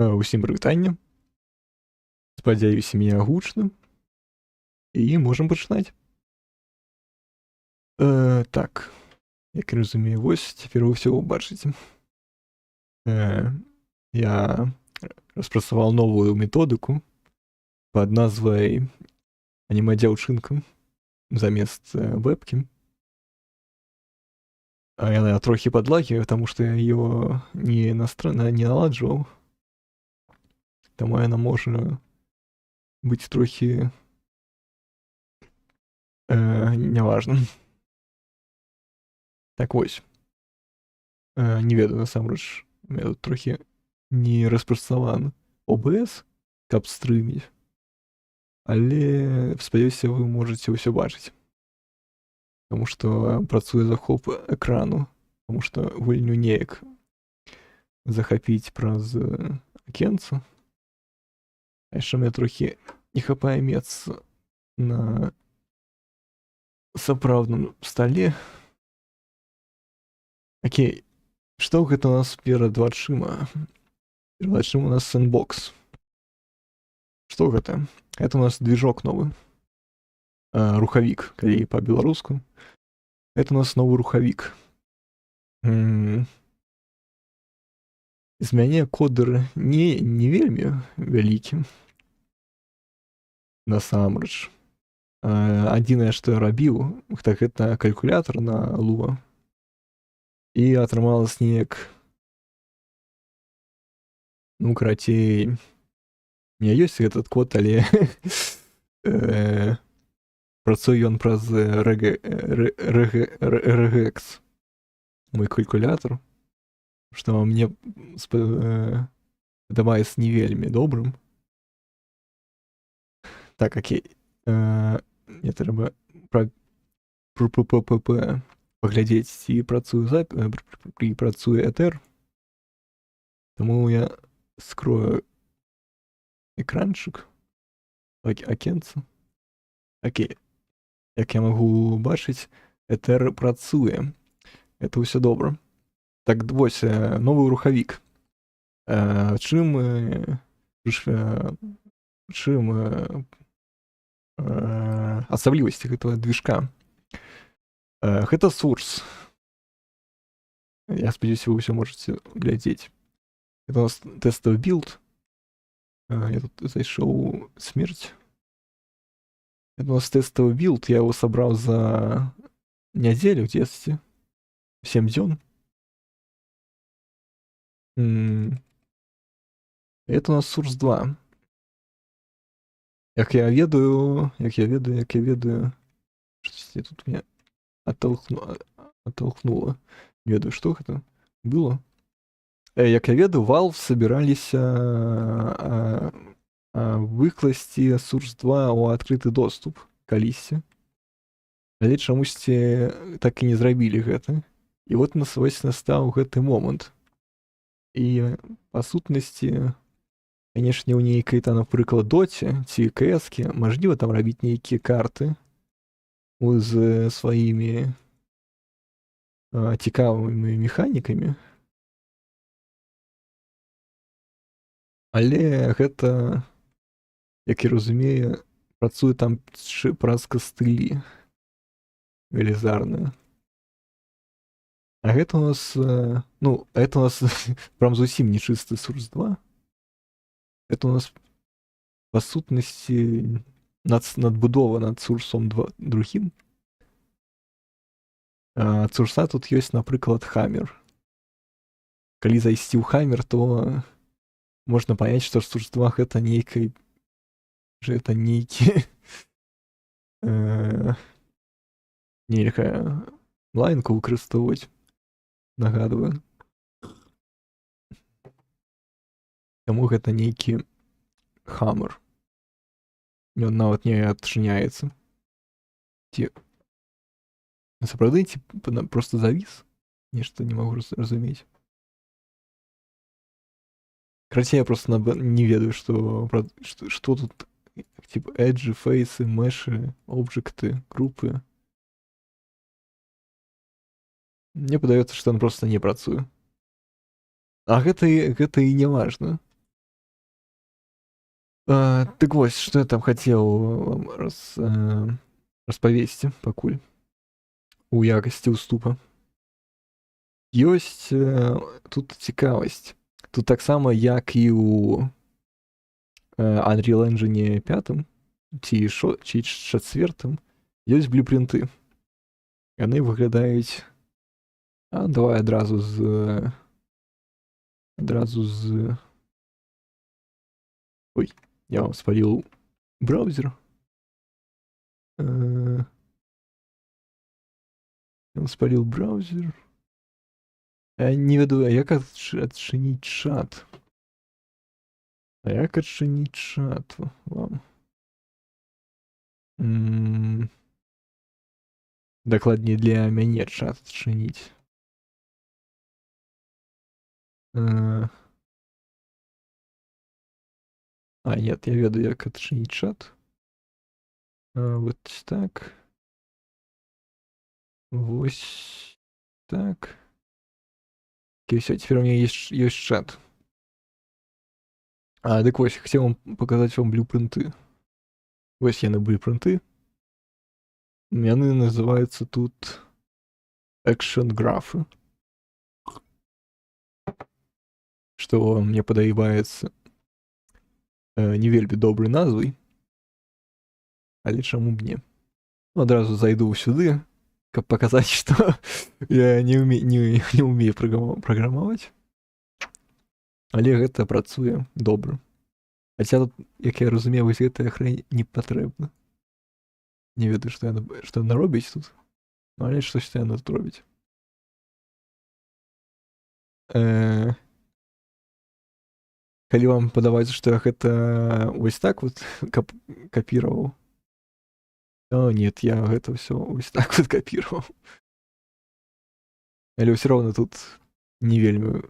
Усім прывітанне. Спадзяюся, меня гучна. І можам пачынаць. Так, як я разумею, вось цяпер вы ўсё ўбачыце. Я распрацаваў новую методыку пад назвай аніме-дзяўчынка замест вэбкі. Яна трохі падлагивае, таму што я её не наладжваў. Таму яна можа быць трохі няважна. Так вось. Не ведаю, насамрэч, у меня тут трохі не распрацаваны OBS, каб стрыміць. Але спадзяюся, вы можаце ўсё бачыць. Таму што працуе захоп экрану, таму што гульню неяк захапіць праз акенца. А яшчэ мне трохі не хапае месца на сапраўдным стале. Окей, што гэта у нас перад вачыма? Перад вачыма у нас сэндбокс. Што гэта? Это у нас движок новы. Рухавік, калі па-беларуску. Это у нас новы рухавік. З мяне кодер не вельмі вялікі. Насамрэч. Адзінае, што я рабіў, так гэта калькулятор на Lua. І атрымалось неяк, ну, карацей, у меня ёсць этот код, але працуе ён праз regex, мой калькулятор, што мне падабаецца не вельмі добрым. Так, окей. Мне трэба паглядзець, ці працуе Ether. Таму я скрою экранчык, акенца. Окей. Як я магу бачыць, Ether працуе. Это ўсё добра. Так, вось, новы рухавік. Чым асаблівасці гэтага движка? Гэта source. Я спадзяюся, вы ўсё можаце глядзець. Это у нас тэставы билд. Я тут зайшоў смерць. Это у нас тэставы билд. Я его сабраў за нядзелю, 7 дзён. Это у нас source 2. Як я ведаю, штосьці тут меня оттолкнуло. Не ведаю, што гэта было. Як я ведаю, Valve собіраліся выкласці Source 2 ў адкрыты доступ калісьці. Але чамусьці так і не зрабілі гэта. І вот вось настаў гэты момант. І па сутнасці, канешне, ў нейкай там, напрыклад, доце ці CS-кі мажліва там рабіць нейкія карты з сваімі цікавымі механікамі. Але гэта, як я разумею, працуе там праз кастылі велізарныя. А гэта у нас, ну, это у нас прям зусім не чысты Source 2. Это у нас, па сутнасці, надбудова над Source 2. Ад Source тут ёсць, напрыклад, Hammer. Калі зайсці ў Hammer, то можна паняць, што Source 2 гэта нейкі нейкая лайнку выкарыстоўваць. Нагадваю. Таму гэта нейкі Hammer. Ён нават не адчыняецца. Ці сапраўды, ці проста завіс? Нешта не магу разумець. Карацей, я просто не ведаю, што тут, типа, эджы, фейсы, мэшы, обжекты, групы. Мне падаецца, што ён проста не працуе. А гэта і не важна. Так вось, што я там хацеў вам распавесці пакуль у якасці ўступа. Ёсць тут цікавасць. Тут таксама, як і ў Unreal Engine 5 ці 4, ёсць блюпринты. Яны выглядаюць... давай адразу з... Ой, я вам спаліў браузер. Я вам спаліў браузер. Я не ведаю, як адчыніць чат. Як адчыніць чат вам? Дакладней, для мяне чат адчыніць. Нет, я ведаю, як адчыніць чат. Вот так. Вось так. Окей, все, теперь у меня есть чат. Так вось, хотел вам показать вам блюпринты. Вось яны блюпринты. Яны называются тут Action графы. Что мне падабаецца не вельмі добрай назвай. Але чаму б не? Адразу зайду сюды, каб показаць, што я не умею праграмаваць. Але гэта працуе добра. Хаця тут, як я разумею, вось гэтая хрень не патрэбна. Не ведаю, што яна робіць тут. Але штосьці яна тут робіць. Калі вам падаваецца, што я гэта вось так вот капіраваў, то нет, я гэта ўсё вось так вот капіраваў. Але ўсё роўна тут не вельмі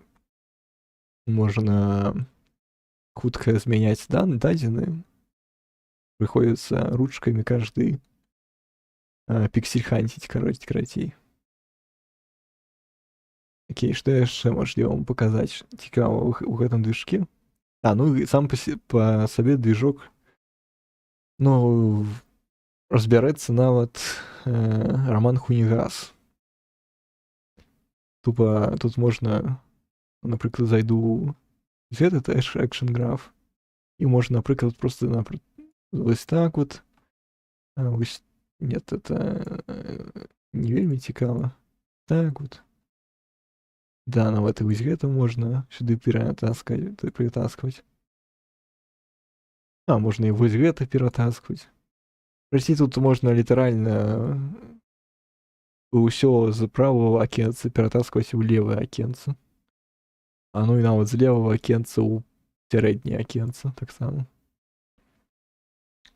можна хутка змяняць дадзеныя. Прыходзіцца ручкамі каждый піксель ханціць, карацей. Окей, што яшчэ можна вам паказаць цікава ў гэтым движке? Ну і сам па сабе движок, ну, разбярэцца нават Роман Хунігас. Тупа тут можна, напрыклад, зайду з этот Action граф, і можна, напрыклад, просто вось так вот. Вось, нет, это не вельмі цікава. Так вот. Да, нават і вось гэта можна сюды ператаскваць. Можна і вось гэта ператаскваць. Прасці, тут можна літаральна ўсё з правага акенца ператаскваць у левае акенца. Ну і нават з левага акенца ў сярэдняе акенца таксама.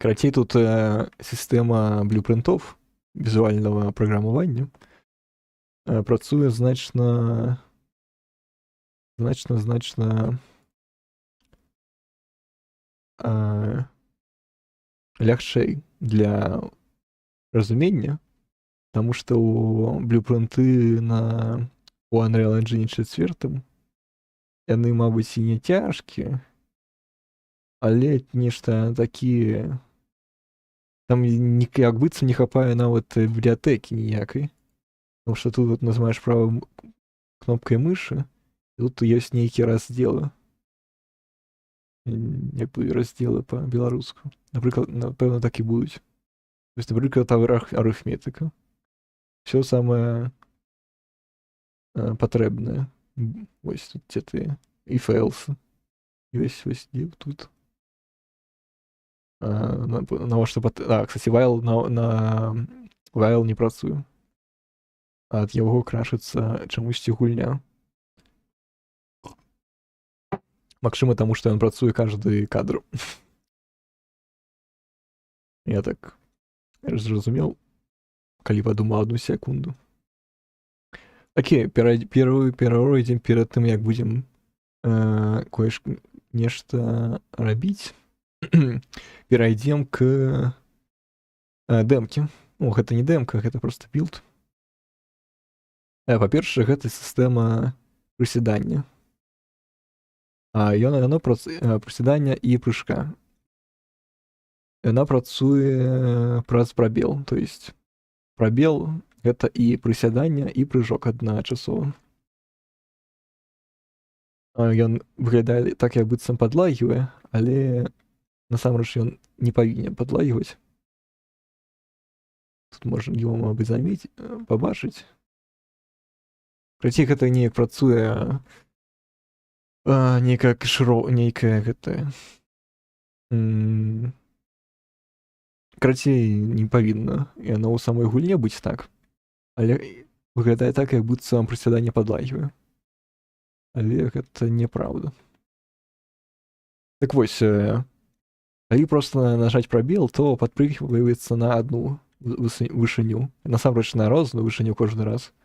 Карацей, тут сістэма блюпринтов візуальнага праграмавання працуе значна лягчэй для разумення, таму што блюпринты у Unreal Engine 4 яны, мабыць, і не цяжкія, але нешта такія, там як быццам не хапае нават бібліятэкі ніякай, тому што тут нажимаеш правой кнопкай мышы, тут ёсць нейкія раздзелы. Як бы раздзелы па-беларуску. Напрыклад, напэўна, так і будуць. То есть, напрыклад, арыфметыка. Всё самае патрэбнае. Вось тут дзе ты if else. Вось дзе тут. Навошта кстати, while не працуе. Ад яго крашыцца чамусьці гульня. Магчыма, таму што ён працуе каждый кадр. Я так зразумеў, калі падумаў 1 секунду. Окей, перайдзем перад тым, як будзем нешта рабіць. Перайдзем к дэмке. Гэта не дэмка, гэта просто білд. Па-першае, гэта сістэма прысядання. Яно прысядання і прыжка. яна працуе праз прабел, то есть прабел гэта і прысядання і прыжок адначасова. Ён выглядае так, як быццам падлагівае, але насамрэч ён не павінен падлагіваць. Тут можна его, мабыць, пабачыць. Карацей, гэта неяк працуе нейкая гэтая карацей, не павінна яно ў самой гульне быць так, але выглядае так, як быццам прысяданне падлагівае. Але гэта неправда. Так вось, калі проста нажаць прабел, то падпрыгваецца на адну вышыню. Насамрэч на розную вышыню кожны раз.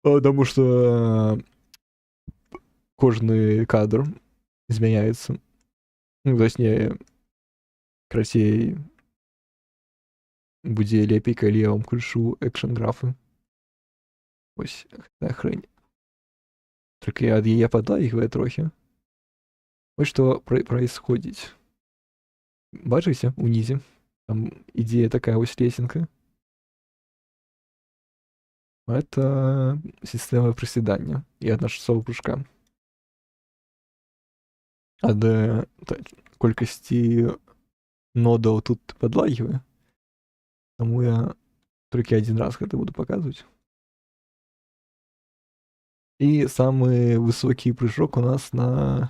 Таму што кожны кадр змяняецца. Ну, то есть не красей будзе лепей, калі я вам включу экшн-графы. Ось гэтая хрень. Толькі ад яе падлагівае трохі. Вось што происходит. Бачыце унізе? Там ідзе такая вось лесенка. Это система приседания и одночасового прыжка. Ад колькасці нодаў тут падлагівае. Таму я толькі адзін раз гэта буду паказваць. І самы высокі прыжок у нас на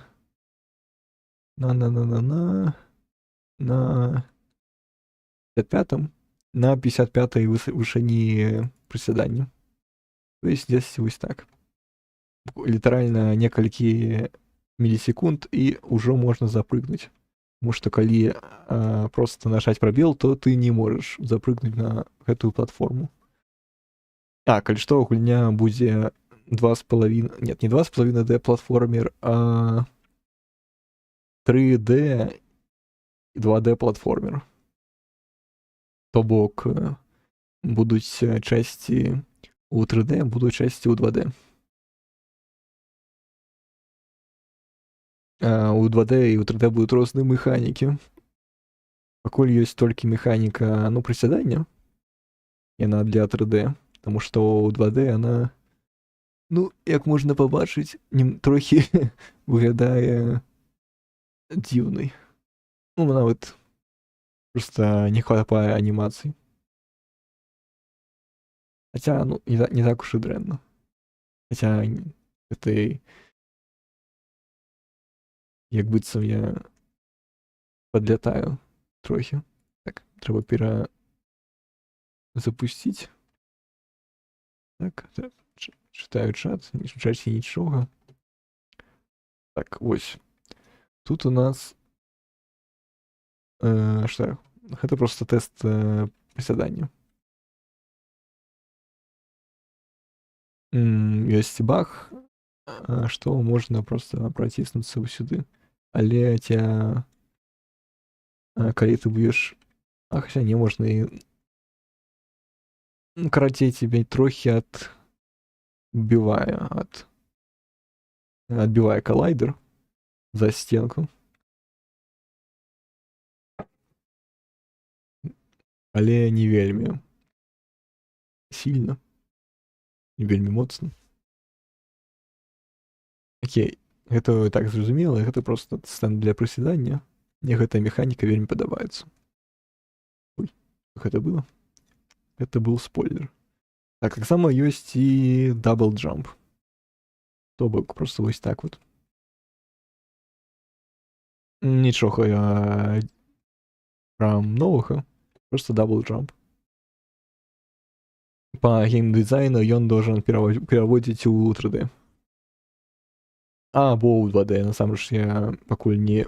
55-м, на 55-й вышыні прысядання. То есть здесь вось так. Літаральна некалькі мілісекунд і ўжо можна запрыгнуць. Таму што калі проста нажаць прабел, то ты не можаш запрыгнуць на гэтую платформу. Калі што, гульня будзе 2,5... Нет, не 2,5D платформер, а 3D і 2D платформер. То бок будуць часці у 3D, будуць часці у 2D. У 2D і у 3D будуць розныя механікі. Пакуль ёсць толькі механіка, прысядання, яна для 3D, таму што ў 2D яна, як можна пабачыць, трохі выглядае дзіўнай. Нават проста не хапае анімацый. Хаця, не так уж і дрэнна. Хаця, гэта як быццам я падлятаю трохі. Так, трэба запусціць. Так, чытаю чат, не чаце нічога. Так, вось. Тут у нас што? Гэта проста тэст прысядання. Ёсць баг, што можна проста праціснуцца сюды. Але калі ты будзеш... Хаця не можна і... Карацей, цябе трохі адбівае калайдер за сценку. Але не вельмі сильна. Не вельмі моцна. Окей, гэта так зразумела, гэта проста стэнд для прысядання. Мне гэтая механіка вельмі падабаецца. Ой, гэта было? Гэта быў спойлер. Так, таксама ёсць і дабл джамп. То бок проста вось так вот. Нічога прям новага, просто дабл джамп. По геймдизайну ён должен пераводзіць у 3D. Або ў 2D, насамрэч я пакуль не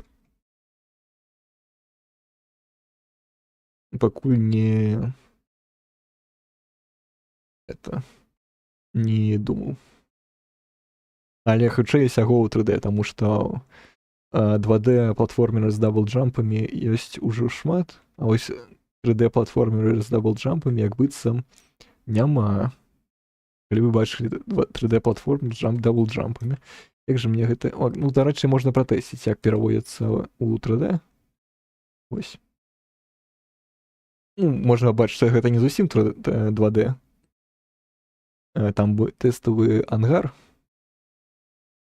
не думаў. Але хутчэй сяго ў 3D, таму што 2D платформеры з дабл-джампамі ёсць ужо шмат, а вось 3D платформеры з дабл-джампамі як быццам няма. Калі вы бачылі 3D платформер з дабл-джампамі, як жа мне гэта... Дарэчы, можна пратэсціць, як пераводзіцца ў 3D. Вось. Ну, можна бачыць, што гэта не зусім 2D. Там тэставы ангар.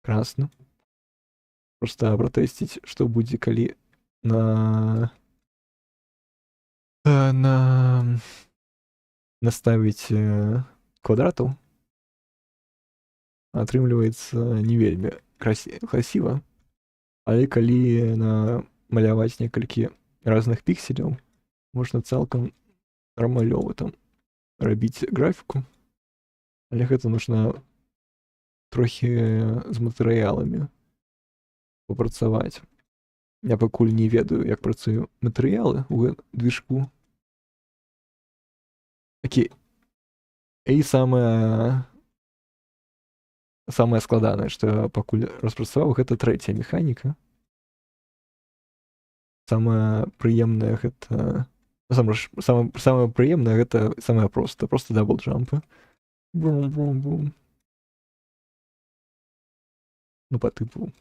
Красна. Просто пратэсціць, што будзе, калі на наставіць квадратаў. Атрымліваецца не вельмі красіва. Але калі намаляваць некалькі разных пікселяў, можна цалкам нармалёва там рабіць графіку. Але гэта нужна трохі з матэрыяламі папрацаваць. Я пакуль не ведаю, як працую матэрыялы ў движку. Окей. І самае складанае, што я пакуль распрацаваў, гэта трэцяя механіка. Самае прыемнае гэта... Самае прыемнае гэта самае проста даблджампы. Бум-бум-бум. Ну, па тыпу.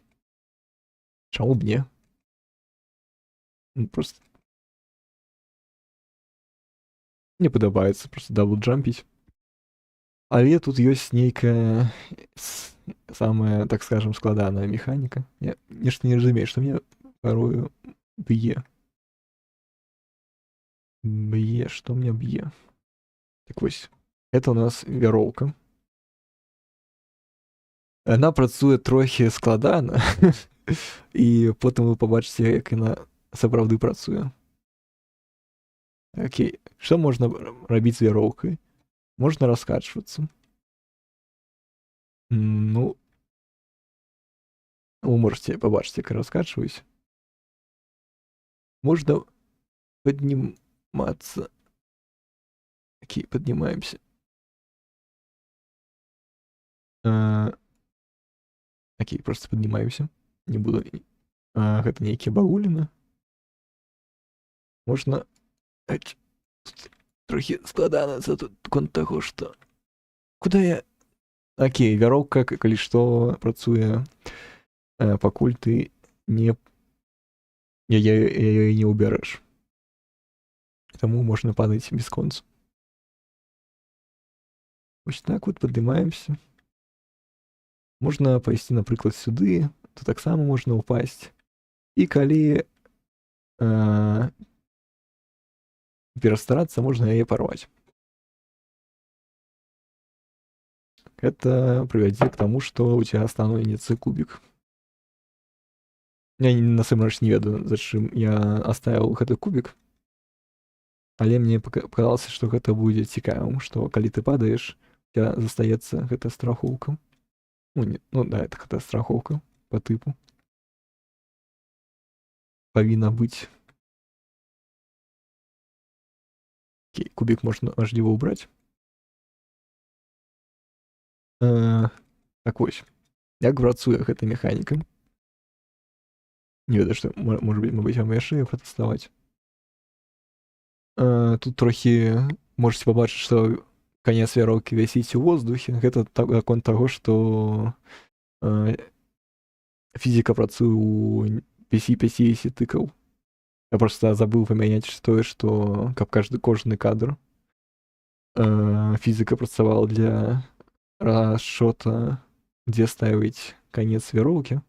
Чаму б не? Просто... Мне падабаецца просто даблджампіць. Але тут ёсць нейкая самая, так скажем, складаная механіка. Я нешта не разумею, што мне парою б'е. Што мне б'е? Так вось, это у нас вяроўка. Яна працуе трохі складана, і потым вы пабачыце, як яна сапраўды працуе. Окей, што можна рабіць з вяроўкай? Можна раскачвацца. Ну, вы можете пабачыць, як я раскачваюсь. Можна паднімацца. Окей, паднімаемся. Окей, просто паднімаюся. Не буду... Гэта нейкія багуліны. Можна... Трохі складана тут конт таго, што... Куда я... Окей, вяроўка, калі што, працуе, пакуль ты не... Яе не ўбярэш. Таму можна падаць бясконцу. Вось так вот падымаемся. Можна пайсці, напрыклад, сюды, то таксама можна ўпасць. І калі перастарацца, можна яе парваць. Это прывядзе к таму, што у тебя останецца кубік. Я насамрэч не ведаю, зачым я аставіў гэты кубік. Але мне паказалася, што гэта будзе цікавым, што калі ты падаеш, у тебя застаецца гэта страхоўка. Ну да, это гэта страхоўка па тыпу. Павінна быць. Окей, кубік можна ажліва ўбраць. Так вось, як працуе гэта механіка? Не ведаю, што, можа быць, вам яшчэ пратэставаць. Тут трохі можаце пабачыць, што канец вяроўкі вісіць у воздухе. Гэта наконт таго, што фізіка працуе ў 50 тыкаў. Я проста забыў памяняць тое, што каб кожны кадр фізіка працавала для расчёта, дзе ставіць канец вяроўкі.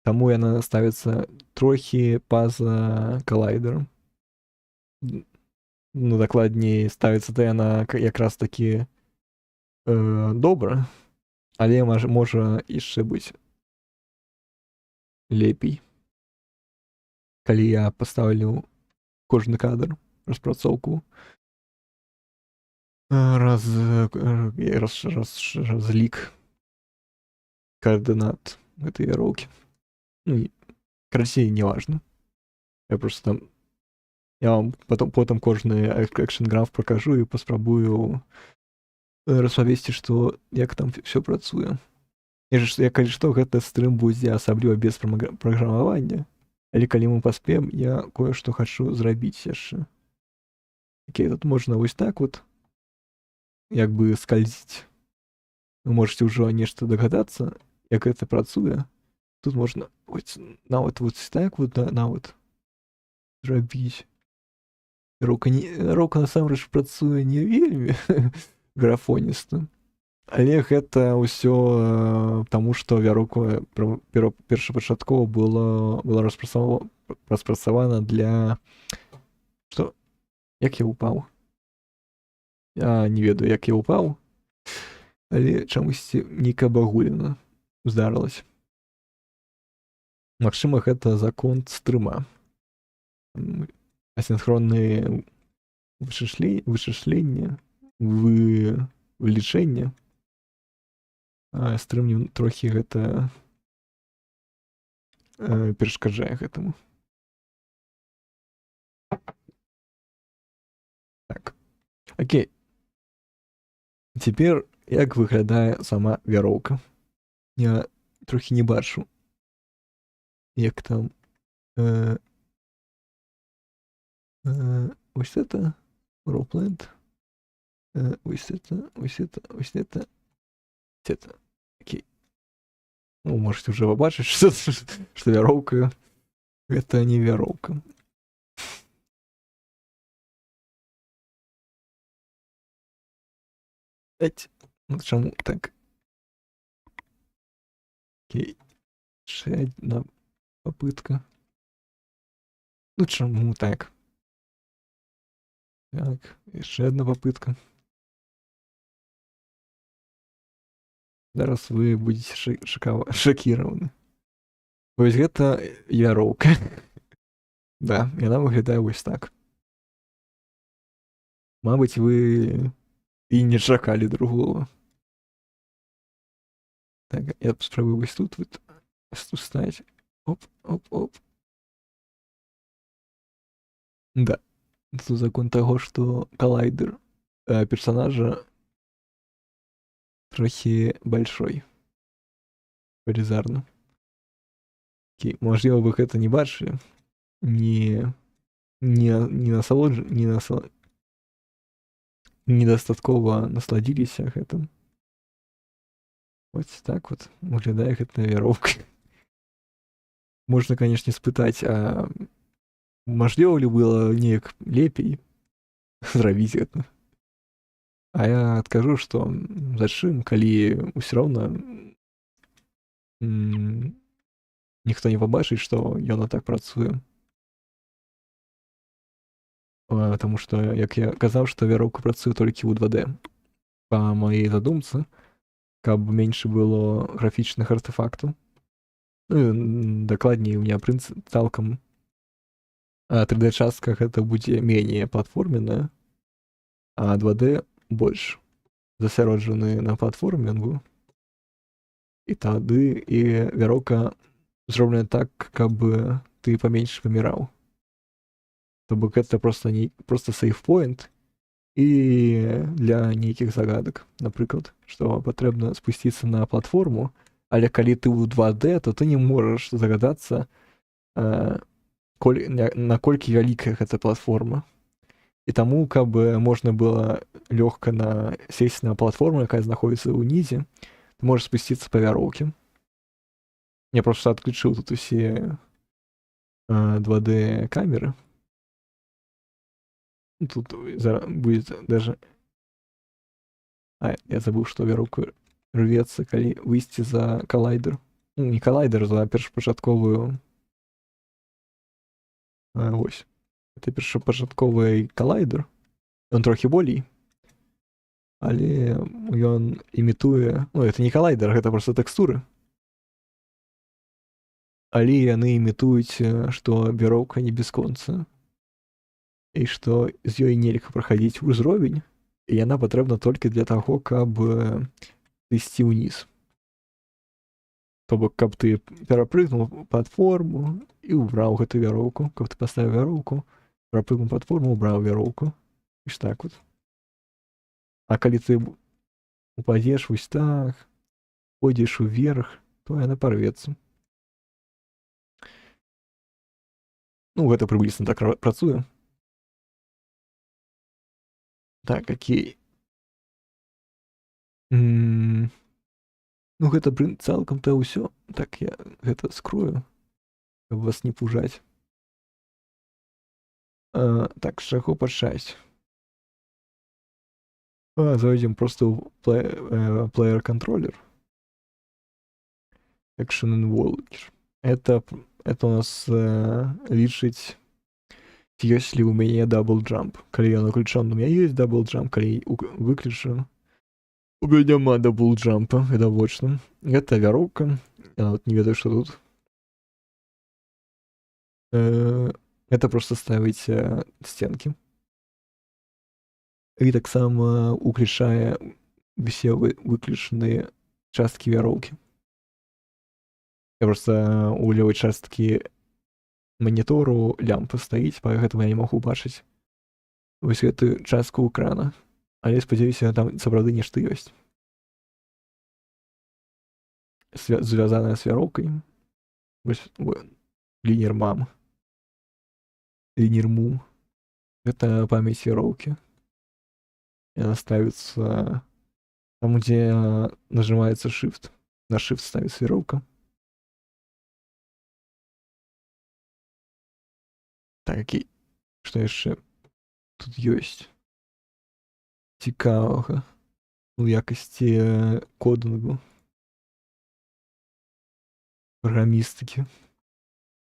Таму яна ставіцца трохі па-за калайдерам. Ну, дакладней, ставіцца то яна якраз такі добра, але можа яшчэ быць лепей. Калі я пастаўлю кожны кадр, распрацоўку, разлік коаардынат гэтай вяроўкі. Ну, карацей, неважна. Я просто там... Я вам потым кожны экшн-граф пакажу і паспрабую распавесці, што як там всё працуе. Калі што, гэта стрым будзе асабліва без праграмавання. Але калі мы паспеем, я кое-што хачу зрабіць яшчэ. Окей, тут можна вось так вот як бы скальзіць. Вы можете ўжо нешта дагадацца, як гэта працуе. Тут можна нават вот так вот нават зрабіць. Вяроўка насамрэч працуе не вельмі графоніста. Але гэта ўсё таму, што вяроўка першапачаткова была распрацавана для што як я ўпаў? Я не ведаю, як я ўпаў, але чамусьці нейкая багуліна здарылася. Магчыма, гэта закон стрыма. Асінхроннае вычышленне, вылічэнне. Стрым трохі гэта перашкаджае гэтаму. Так. Окей. Цяпер як выглядае сама вяроўка? Я трохі не бачу, як там ось это Roleplant, ось это. Окей. Ну, можете уже побачыць, што вяроўка гэта не вяроўка. Ну, чаму так? Окей. Ще одна попытка. Ну, чаму так? Так, яшчэ одна попытка. Зараз вы будете шакіраваны. Вось гэта вяроўка. Да, яна выглядае вось так. Мабыць, вы і не чакалі другого. Так, я спрабую вось тут вот ставить. Оп. Да. Тут закон таго, што коллайдер персонажа трохі большой. Велізарна. Окей, можливо, вы гэта не бачылі. Недастаткова насладзіліся гэтым. Вось так вот выглядае гэта вяроўка. Можна, канешне, спытаць, а мажліва ли было неяк лепей зрабіць гэта? А я адкажу, што зачым, калі ўсё роўна ніхто не пабачыць, што яно так працуе. Таму што, як я казаў, што вяроўка працуе толькі ў 2D. Па маёй задумцы, каб менш было графічных артефактаў. Ну, дакладней, у меня прынцып цалкам 3D-частка гэта будзе меней платформенная, а 2D больш засяроджаны на платформінгу. І тады і вяроўка зроблена так, каб ты паменш паміраў. То бок гэта просто сейф-поінт і для нейкіх загадак. Напрыклад, што патрэбна спусціцца на платформу, але калі ты ў 2D, то ты не можаш загадацца, наколькі вялікая гэта платформа. І таму, каб можна было лёгка сесть на платформу, якая знаходзіцца ўнізе, ты можаш спусціцца па вяроўкі. Я проста адключыў тут усе 2D камеры. Тут будет даже... я забыл, что вяроўка рвецца, калі выйсці за коллайдер. Ну, не коллайдер, за першапачатковую... Вось. Это першапачатковый коллайдер. Ён трохі болей. Але ён імітуе... Ну, это не коллайдер, гэта просто тэкстуры. Але яны імітуюць, што вяроўка не бясконцая. І што з ёй нельга праходзіць узровень, і яна патрэбна толькі для таго, каб ісці ўніз. То бок, каб ты перапрыгнуў платформу і ўбраў гэту вяроўку, каб ты паставіў вяроўку, перапрыгнуў платформу, убраў вяроўку. І ж так вот. А калі ты упадзеш вось так, пойдзеш уверх, то яна парвецца. Ну, гэта прыблізна так працуе. Так, окей. Ну, гэта цалкам-то ўсё. Так, я гэта скрою, каб вас не пужаць. Так, з чаго пачаць? Зайдзем просто ў player-контроллер. Action Involver. Это у нас лічыць, ёсць ли у мяне дабл джамп. Калі ён уключен, у меня есть дабл джамп, калі выключен, у меня няма дабл джампа, відавочна. Гэта вяроўка. Я вот не ведаю, что тут. Это просто ставіць стенки. І таксама уключае все выключаныя часткі вяроўкі. Я просто у левой часткі монитору лямпа стаіць, поэтому я не могу бачыць вось гэтую частку экрана. Але спадзяюся, там сапраўды нешта ёсць. Звязаная з вяроўкай. Вось лінер-мам. Лінер-мум. Гэта памяць вяроўкі. Яна ставіцца там, где нажимаецца Shift. На Shift ставіцца вяроўка. Так, і што яшчэ тут ёсць цікавага у якасці кодынгу, праграмістыкі.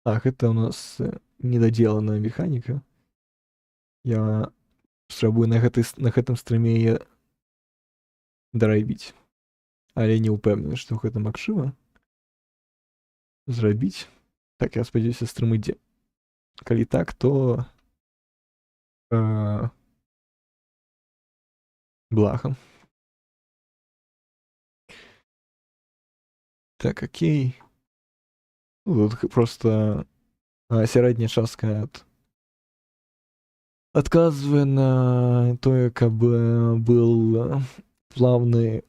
Гэта у нас недадзеланая механіка. Я спрабую на гэтым стрыме яе дарабіць, але не ўпэўнены, што гэта магчыма зрабіць. Так, я спадзяюся, стрым ідзе. Калі так, то блага. Так, окей. Тут просто сярэдняя частка адказвае на тое, каб был плавное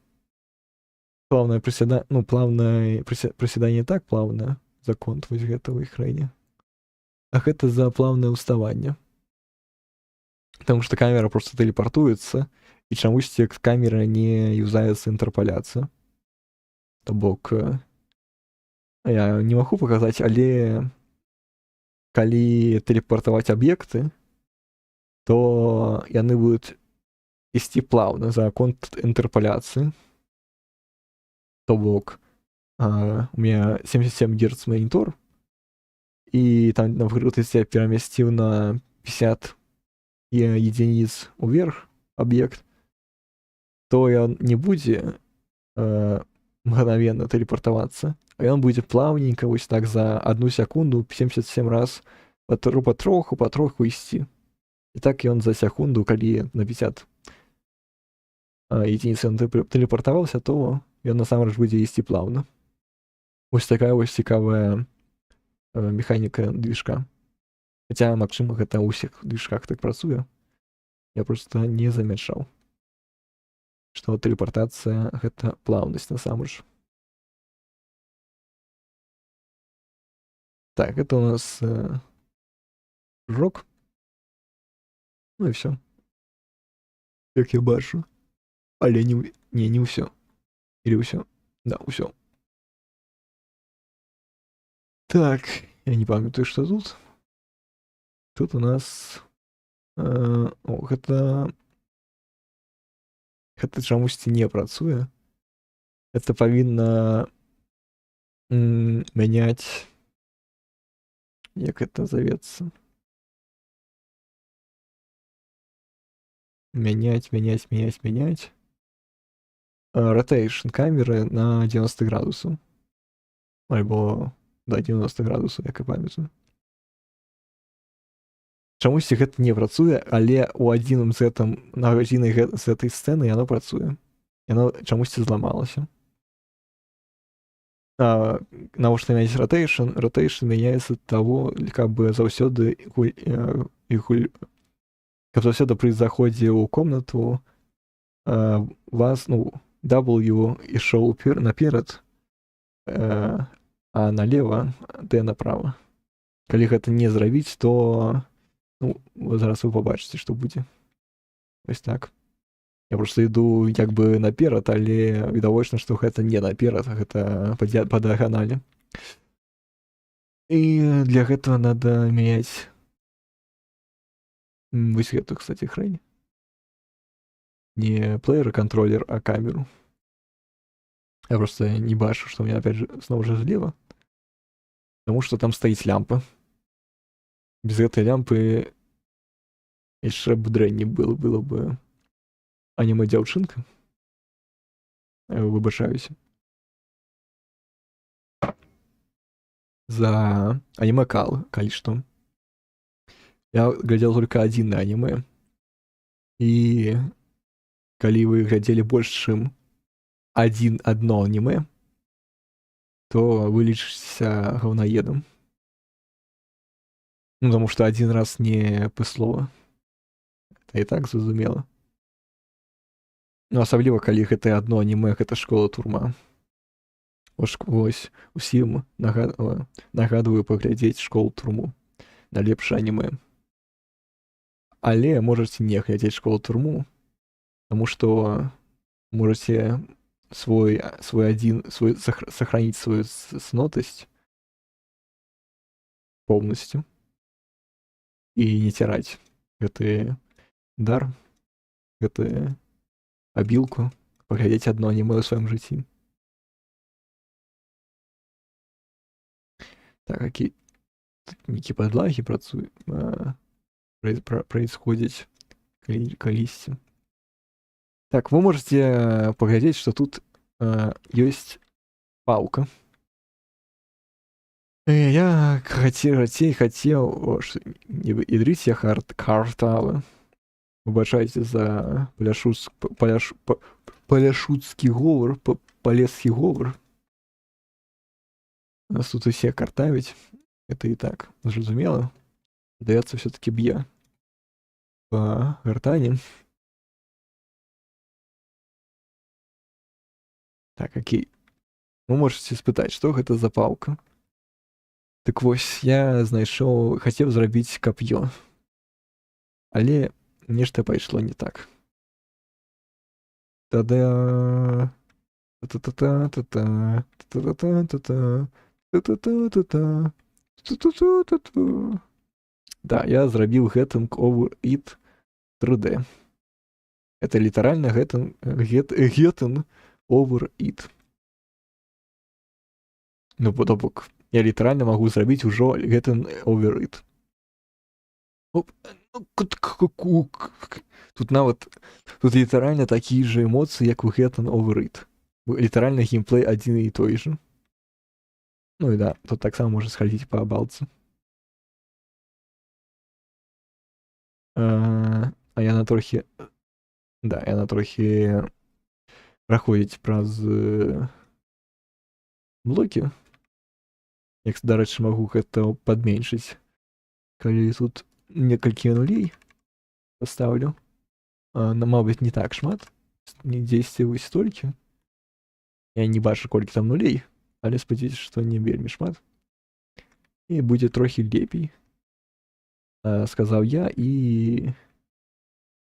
приседание, ну, плавное приседание так плавное, закон вось гэта ў экране. А гэта за плавное уставанне. Потому что камера просто телепортуецца, і чамусьці камера не юзаецца інтэрпаляцыя. То бок, я не могу показаць, але калі телепортаваць аб'екты, то яны будуць ісці плавна за конт інтэрпаляцыі. То бок, у меня 77 Гц монитор, и там, например, если я переместил на 50 единиц вверх объект, то он не будет мгновенно телепортоваться, а он будет плавненько, вот так за 1 секунду 77 раз потроху идти. И так и он за секунду, коли на 50 единиц он телепортовался, то ён насамрэч будзе ісці плавна. Вось такая вось цікавая механіка движка. Хаця, магчыма, гэта ў ўсіх движках так працуе. Я просто не замячаў, што тэлепартацыя — гэта плаўнасць насамрэч. Так, это у нас жок. Ну і все. Як я бачу. Але не ўсё. Или усё? Да, усё. Так, я не памятаю, что тут. Тут у нас... гэта чамусьці не працуе. Это павінна мяняць... Як это назовецца? Менять. Rotation камеры на 90 градусов. Альбо, да, 90 градусов, як я памятаю. Чамусьці гэта не працуе, але на адзінай з гэтай сцэны яно працуе. Яно чамусьці зламалася. Навошта мяняць rotation? Rotation мяняецца ад таго, каб заўсёды пры заходзе ў комнату вас, ну, W ішоў наперад, а налево D направо. Калі гэта не зрабіць, то, ну, зараз вы побачыце, што будзе. Вось так. Я просто іду як бы наперад, але відавочна, што гэта не наперад, гэта па дыяганалі. І для гэтага надо мяняць Вось гэту, кстати, хрень. Не плеер, а контроллер, а камеру. Я просто не бачу, что у меня опять же снова же слева. Потому что там стоит лямпа. Без этой лямпы яшчэ б дрэнней было бы аніме дзяўчынка. Выбачаюся. За аниме Кал, калі што. Я глядел только один аниме. И калі вы глядзелі больш чым одно аниме, то вы лічыцеся гаўнаедам. Ну, потому что один раз не пыслова. Это і так зразумела. Ну, асабліва, калі гэта одно аниме, гэта школа-турма. Вось усім нагадваю паглядзець школу-турму. Найлепшае аниме. Але можете не глядзець школу-турму, потому что можете сохранить свою снотость полностью и не ціраць гэты дар, гэтую абілку, паглядзець одно аниме ў сваім жыцці. Так, какие некие подлаги происходят количество. Так, вы можете поглядеть, что тут есть палка. Я хотел ядрить я картавы. Выбачайце за паляшуцкі говор, палескі говор. У нас тут усе картавіць. Это и так зразумела. Даецца все-таки б'е по гартані. Так, окей. Вы можете спытаць, што гэта за палка. Так вось, я хацеў зрабіць кап'ё. Але нешта пайшло не так. Та-да! Та-та-та-та-та! Та-та-та-та-та! Та-та-та-та-та! Та-та-та-та-та! Да, я зрабіў гэтым Over It 3D. Это літаральна гэтым Over It. Ну, то бок, я літаральна магу зрабіць ужо гэтым Over It. Тут нават тут літаральна такія же эмоцыі, як у гэтым Over It. Літаральна геймплей адзін і той же. Ну і да, тут таксама можа схадзіць па балцы. А яна трохі... Да, яна трохі праходзіць праз блокі. Як, дарэчы, магу гэта падменшыць. Калі тут некалькі нулей паставлю. Мабыць, не так шмат. Не 10 вось столькі. Я не бачу, колькі там нулей, але спадзяюся, што не вельмі шмат. І будзе трохі лепей. Сказаў я, і...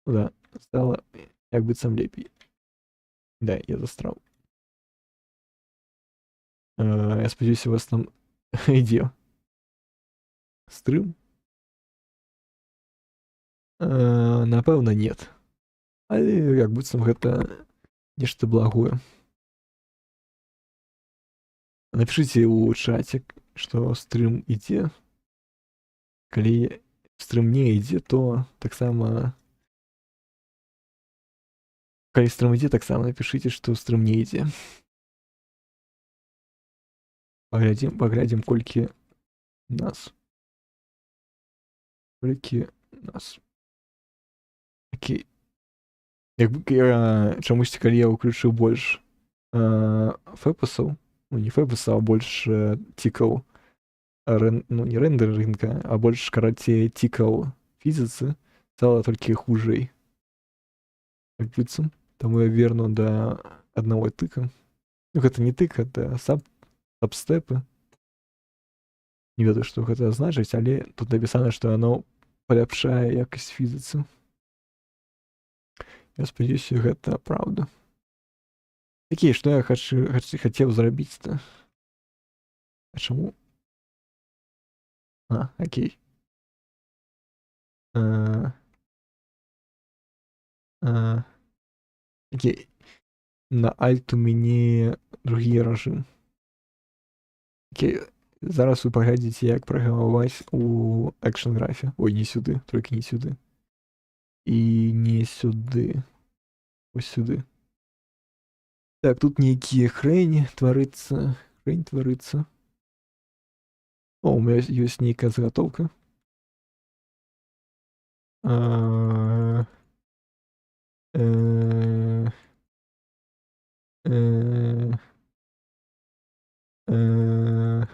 Ну да, стала як быццам лепей. Да, я застраў. Я спадзяюся, у вас там ідзе стрым. Напэўна, нет. Але як быццам гэта нешта благое. Напишите у чаце, што стрым ідзе. Калі стрым не ідзе, то таксама... Калі стрым ідзе, таксама напишите, што стрым не ідзе. Паглядзім, колькі нас. Окей. Чамусьці, калі я ўключыў больш фэпасаў, ну не фэпасаў, а больш тікаў, ну не рэндеринга, а больш карацей тікаў фізіцы, стала толькі хужэй. Як быццам. Таму я верну да аднаго тыка. Ну гэта не тык, это сабстэпы. Не ведаю, што гэта значыць, але тут напісана, што яно паляпшае якасць фізіцы. Я спадзяюся, гэта праўда. Окей, што я хацеў зрабіць-то? А чаму? Окей. А, окей. На Alt у мяне другі рэжым. Окей. Зараз вы паглядзіце, як праграмаваць у экшн-графе. Ой, не сюды, толькі не сюды. І не сюды. Ось сюды. Так, тут нейкія хрень тварыцца. Хрень тварыцца. О, у меня ёсць нейкая загатоўка. А, э, э, э,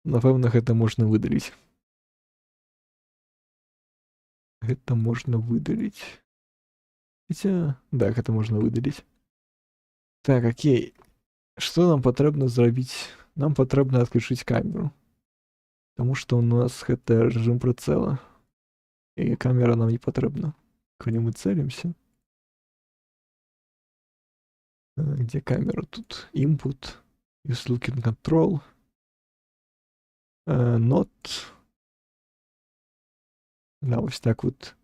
Напэўна, гэта можна выдаліць. Гэта можна выдаліць. Хаця, да, гэта можна выдаліць. Так, окей. Што нам патрэбна зрабіць? Нам патрэбна адключыць камеру. Таму што ў нас гэта рэжым прыцэла. І камера нам не патрэбна. Калі мы цэлімся. Где камера тут? Input. Use looking control. Not. Да, вось так вот.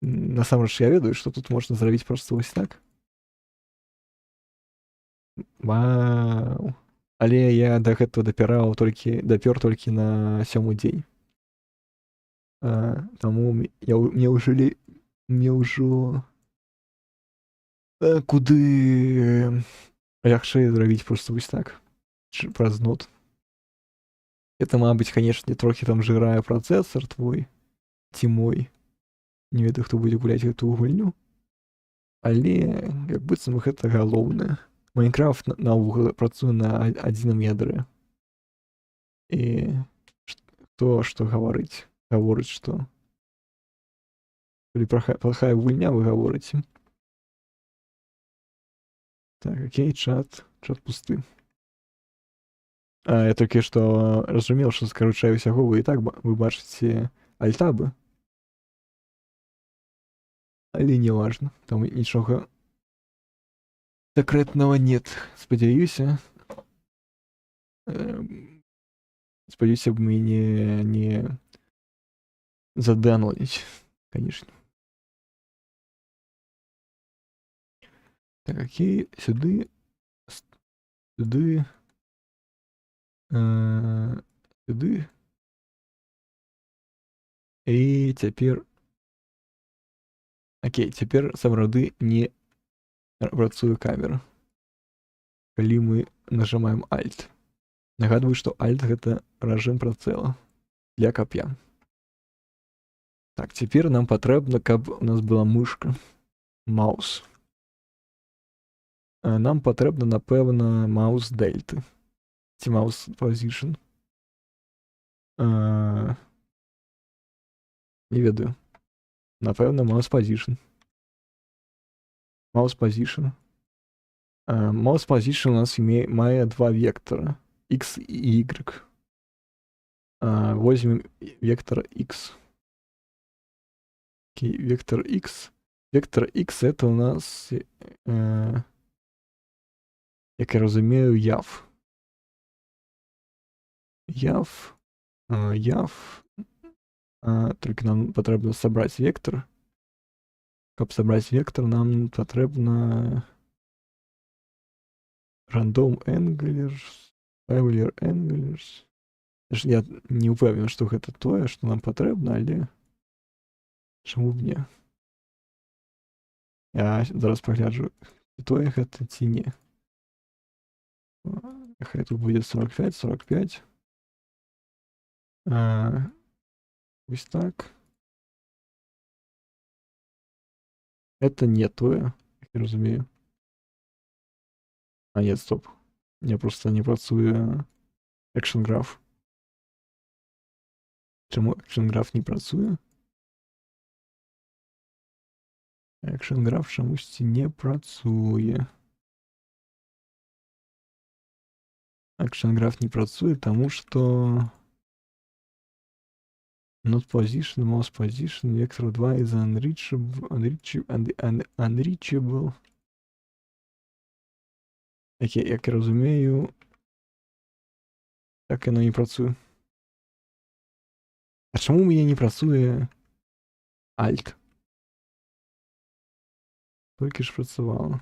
Насамрэч я ведаю, што тут можна зрабіць проста вось так. Вау. Але я да гэтага дапёр толькі на 7-й дзень. Таму мне ўжо куды лягчэй зрабіць проста вось так. Праз нот. Это, мабыць, канешне, трохі там жырае працэсар твой ці мой. Не ведаю, хто будзе гуляць гэтую гульню. Але як быццам гэта галоўнае. Майнкрафт наогул працуе на адзіным ядры. І хто што гаворыць? Гаворыць, што калі плохая гульня, вы гаворыце. Так, окей, чат пусты. Я толькі што разумеў, што скарочаю ўсяго, вы і так вы бачыце альтабы. Але не важно, там нічога секретного нет. Спадзяюся. Спадзяюся, б мяне не заданліць, конечно. Так, окей, сюды. Сюды. Сюды. І цяпер. Окей, цяпер сапраўды не працуе камера. Калі мы нажимаем Alt. Нагадваю, што Alt гэта рэжым прыцэла для кап'я. Так, цяпер нам патрэбна, каб у нас была мышка. Маус. Нам патрэбна, напэўна, маус дельты. Ці маус position. Не ведаю. Напэўна, маус position. Маус position. Маус position у нас мае два вектора. X и Y. Возьмем вектор X. Окей, вектор X. Вектор X это у нас, як я разумею, яв. Яв. Только нам патрэбна сабраць вектор. Каб сабраць вектор, нам патрэбна random anglers, Euler anglers. Я не ўпэўнены, што гэта тое, што нам патрэбна, але чаму б не? Я зараз пагляджу, ці тое гэта, ці не. Хай тут будзе 45. Вось так. Это не тое, як я разумею. Нет, стоп. Я просто не працуе Action Graph. Чаму Action Graph не працуе? Action Graph чамусьці не працуе. Action Graph не працуе, таму што not position, mouse position, vector 2 is unreachable. Як я разумею, так яно не працуе. А чаму у мяне не працуе Alt. Толькі ж працавала.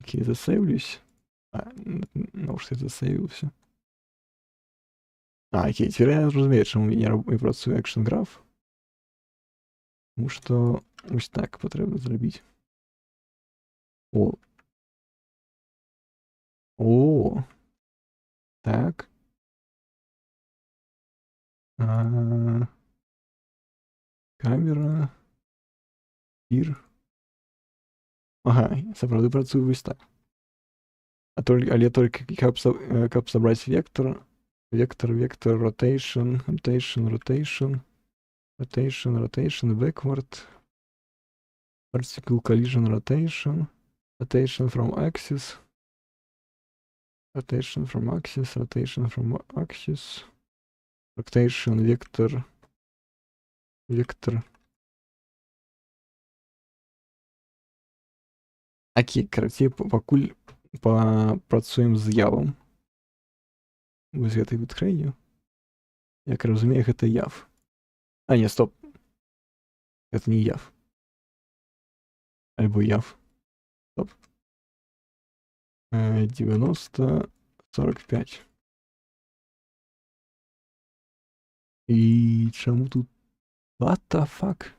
Окей, засейвлюсь. Ну что я засейвився. Окей, теперь я разумею, чому я працюю Action Graph. Тому що ось так потрібно зробити. О. Так. Камера. Пір. Ага, сапраўды працую ось так. Але толькі каб сабраць вектор, rotation, backward, particle collision rotation from axis, rotation from axis, rotation vector. Окей, карацей, пакуль папрацуем з явам. Вось гэтай відкрыю. Як разумею, гэта яв. Не, стоп. Это не яв. Альбо яв. Стоп. 90-45. І чаму тут... What the fuck?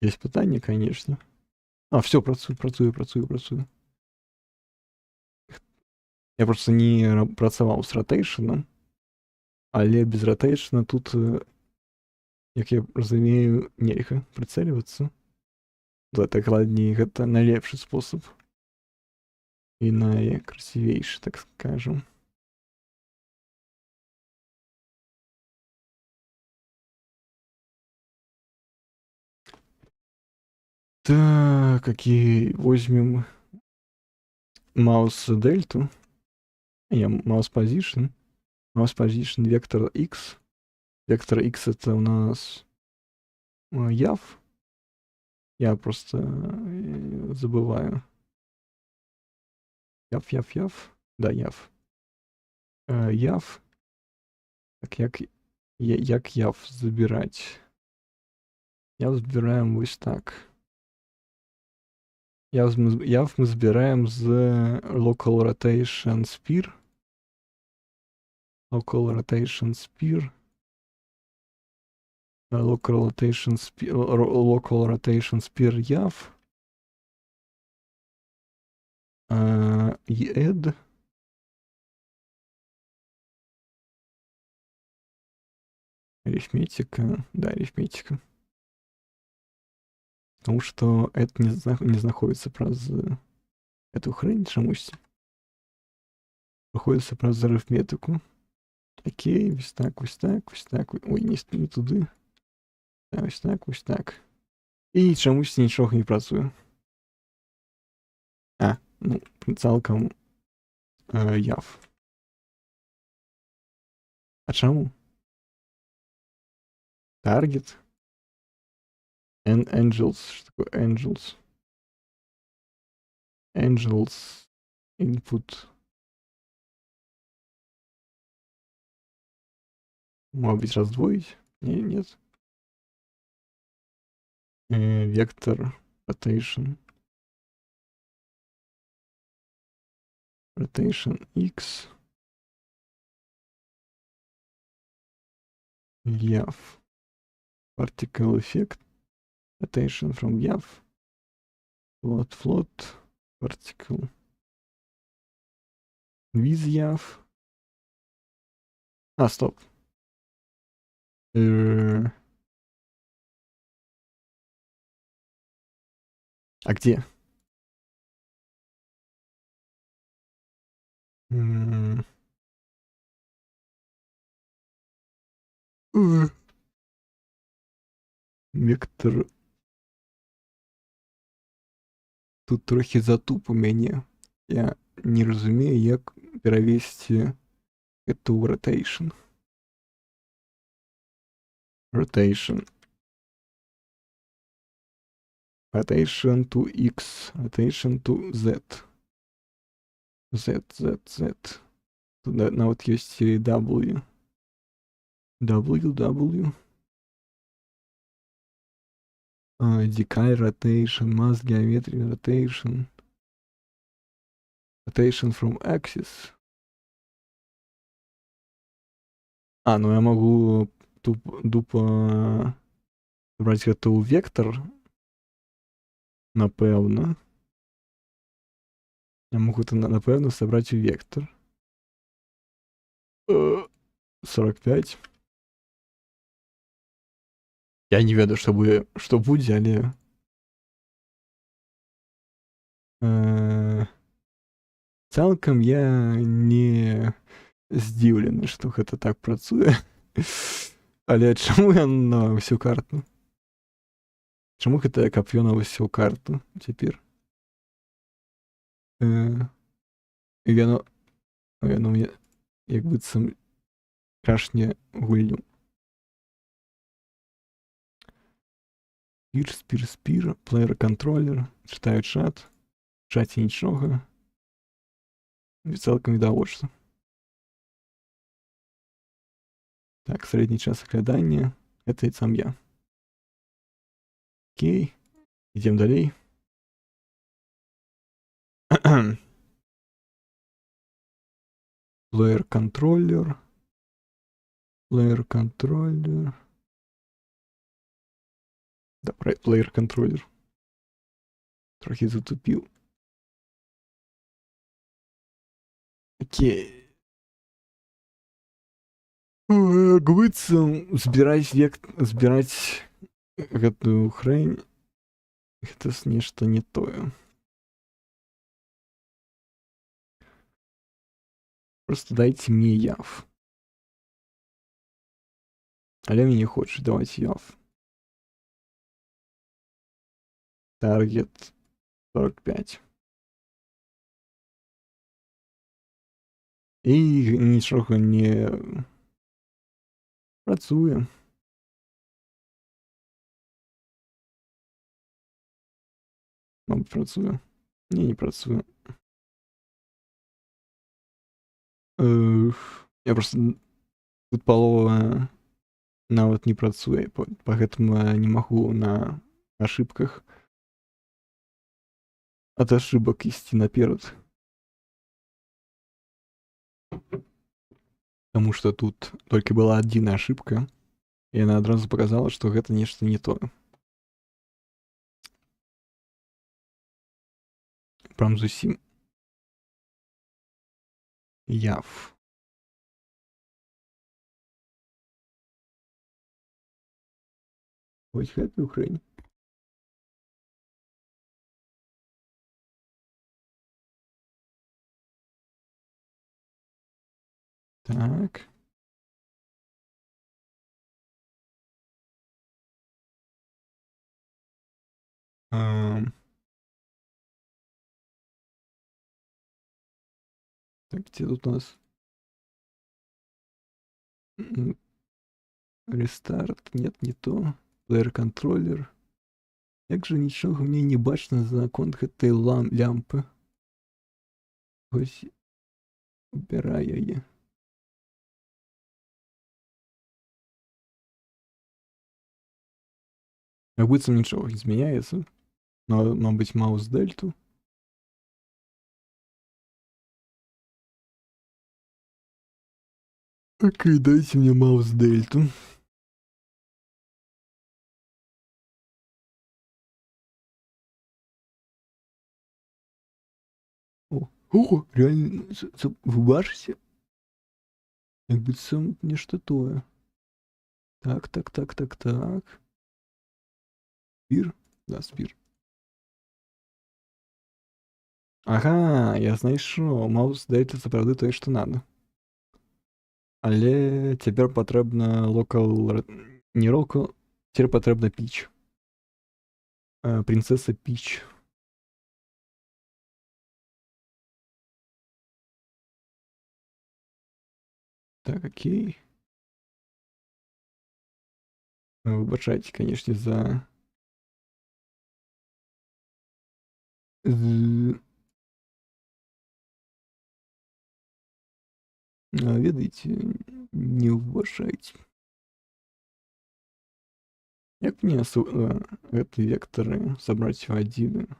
Есть питання, конечно. Все, працую. Я просто не працаваў з ротейшеном, але без ротейшена тут, як я разумею, нельга прыцэльвацца. Дакладней, гэта найлепшы спосаб. І найкрасівейшы, так скажем. Так, окей, возьмем маус дельту. Mouse position vector x. Вектор x это у нас яв. Я просто забываю. Яв. Да, яв. Яв. Так, як яв забирать? Яв збираем ось так. Яв ми збираем з local rotation sphere. Local rotation sphere яв. Add. Арифметика. Да, арифметика. Потому что это не знаходится праз эту хрень чомусь. Проходится праз арифметику. Окей, ось так. Ой, не туди. Ось так. І чомусь нічого не працює. Ну, цалком яв. А чому? Target. Angels. Что такое angels? Angels. Input. Может быть, раздвоить? Нет. Вектор rotation. Rotation X. Яв. Particle effect. Rotation from яв. Float. Particle. With яв. Стоп. А где? Вектор. Тут трохи затуп у мяне. Я не разумею, як перавесці эту rotation. Rotation. Rotation to X. Rotation to Z. Z, Z, Z. Тут, наверное, вот есть и W. W, W. Decay rotation, mass geometry rotation. Rotation from axis. Ну я могу тупо брать это у вектор, напевно. Я могу это, напевно, собрать у вектор. 45. Я не ведаю, что будет, але... Цалкам я не здзіўлены, што гэта так працуе. Але чаму я на ўсю карту? Чаму гэта кап'ё на ўсю карту цяпер? Яно мне як быццам крашне гульню. Спір, плеер-контролер, читаю чат, в чаті нічога. Цалкам відавочна. Так, средний час оглядания. Это и сам я. Окей. Идем далее. Player контроллер. Player контроллер. Да, player контроллер. Трохи затупил. Окей. Гвыцам збирать гэтую хрень. Это нешта не тое. Просто дайте мне яв. Але мне не хочешь давать яв. Таргет 45. І нічога не працуе. Мабуть, працуе. Не працуе. Я просто... Тут палова нават не працуе, поэтому я не могу на ошибках от ошибок ісці наперад. Потому что тут только была одна ошибка, и она одразу показала, что гэта нешта не то. Прям зусім. Яв. Ось гэтую хрень. Так. Так, где тут у нас? Рестарт. Нет, не то. Player контроллер. Як же нічога мне не бачна за конт гэтай лямпы. Ось. Убираю яе. Как будто ничего не изменяется. Но, мабуть, маус дельту. Окей, дайте мне маус дельту. О, реально, вы бачите? Як бы це нечто тое. Так. Спир? Да, спир. Ага, я знайшов. Маус дельта сапраўды тое, што надо. Але цяпер патрэбна локал... Не локал... Цяпер патрэбна піч. Принцесса Пич. Так, окей. Вибачайте, конечно, за ведаеце, не ўважайце. Як мне гэты вектары сабраць у адзін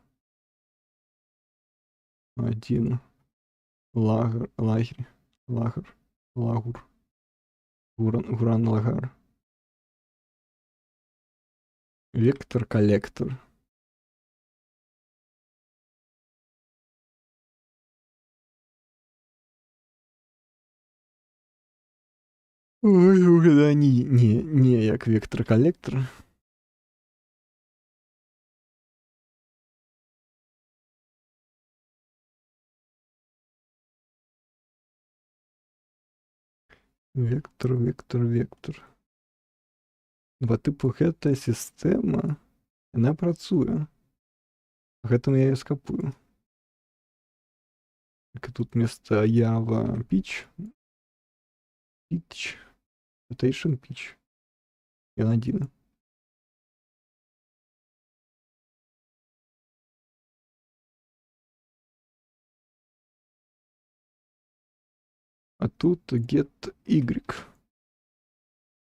лагер, лагур, гуран-лагар. Вектор-коллектор. Ой, да, не як вектор-коллектор. Вектор. Бо типу гэтая сістэма, яна працуе. Гэтым я і скапую. Так тут вместо Java Pitch, Citation Pitch. Я один. А тут get Y.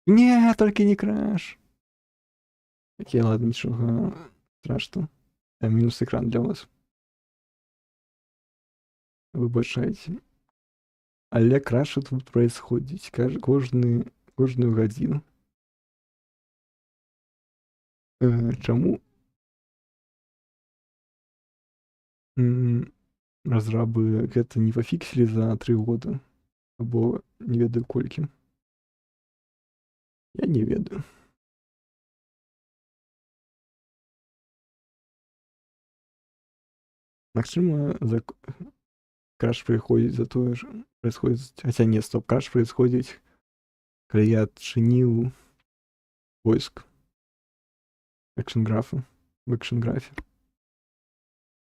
Не, только не краш. Окей, ладно, ничего страшного. Минус экран для вас. Вибачайте. Але краши тут происходит кожную годину. Чаму? Разрабы гэта не пафіксілі за 3 года. Або не ведаю колькі. Я не ведаю. Максима краш происходит за то же. Хотя нет, стоп, краш происходит, когда я отчинил поиск экшн-графа в экшн-графе.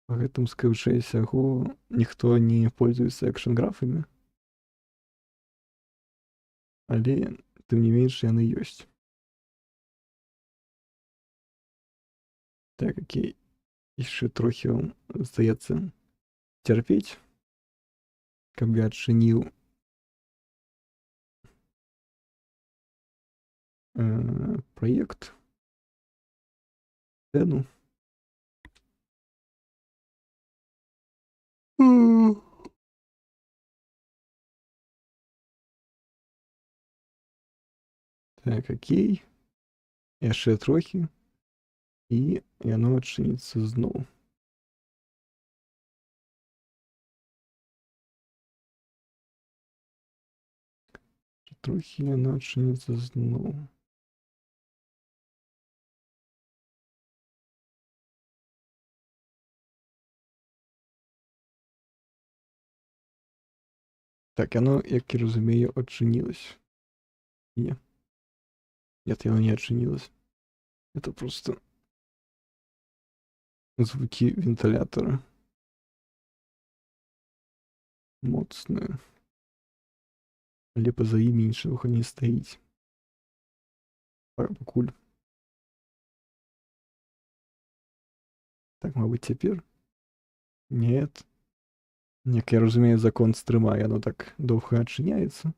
Поэтому, скорее всего, никто не пользуется экшн-графами. Але, тем не меньше, яны ёсць. Так, окей. Яшчэ трохі вам здаецца цярпець, каб я адчыніў праект сцэну. Так, окей. Яшчэ трохі. І яно адчыніцца зноў. Трохі яно адчыніцца зноў. Так, яно, як я разумею, адчынілася. Нет, оно не отчинилось. Это просто звуки вентилятора. Моцные. Але поза імі іншого не стоїть. Пакуль. Так, мабуть, тепер? Нет. Як я розумію, закон стрімає, оно так довго відчиняється.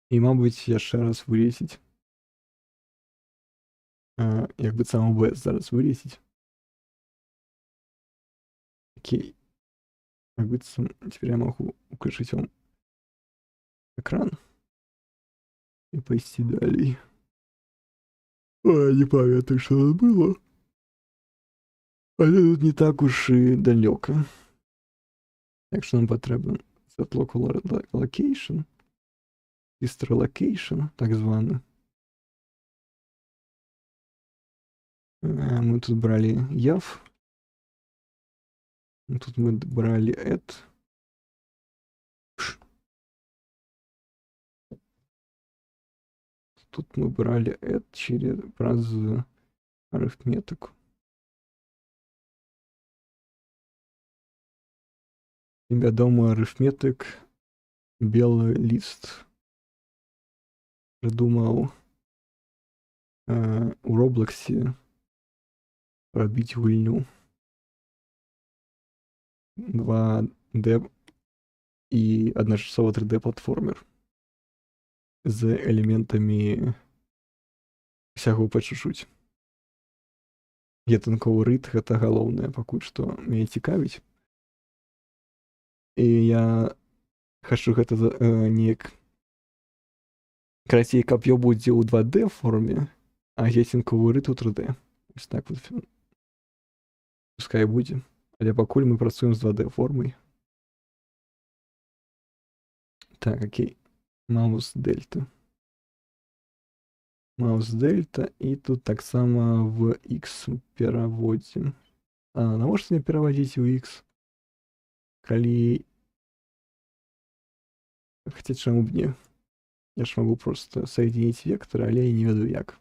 І, мабуть, я ще раз вирісить. Якби сам OBS зараз вирісить. Окей. Якби сам... Теперь я могу включить вам экран и пойти далее. Не памятаю, что это было. Але тут не так уж и далеко. Так что нам потрібен set local location. History location, так званий. Мы тут брали yav. Тут мы брали add. Тут мы брали add через арифметику. Вядомый арифметик белый лист придумал у Роблоксе рабіць гульню 2D і адначасова 3D платформер з элементамі усяго па чуть-чуть. Гетанковы рыд гэта галоўнае пакуль што мяне цікавіць. І я хачу гэта неяк карацей, каб ён будзе ў 2D форме, а гетанковы рыд у 3D. Ось так вот пускай будзе. Але пакуль мы працуем з 2D формай. Так, окей. Маус дельта. Маус дельта, і тут таксама в X пераводзім. А навошта мне пераводзіць у X? Калі... Хаця чаму б не? Я ж магу просто соединить векторы, але я не ведаю як.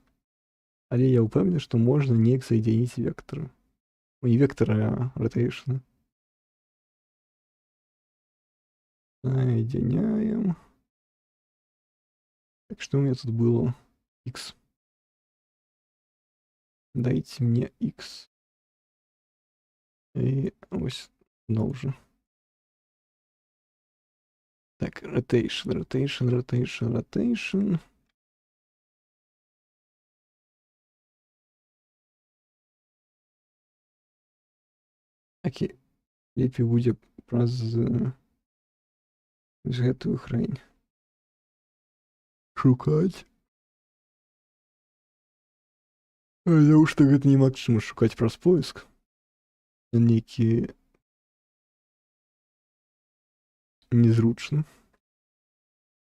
Але я ўпэўнены, што можна неяк соединить векторы. Не векторы, а rotation. Соединяем. Так, что у меня тут было? X. Дайте мне X. И ось знову же. Так, rotation. Окей. Лепей будзе праз гэтую хрень шукаць. Потому што гэта немагчыма шукаць праз поиск. Нейкі незручны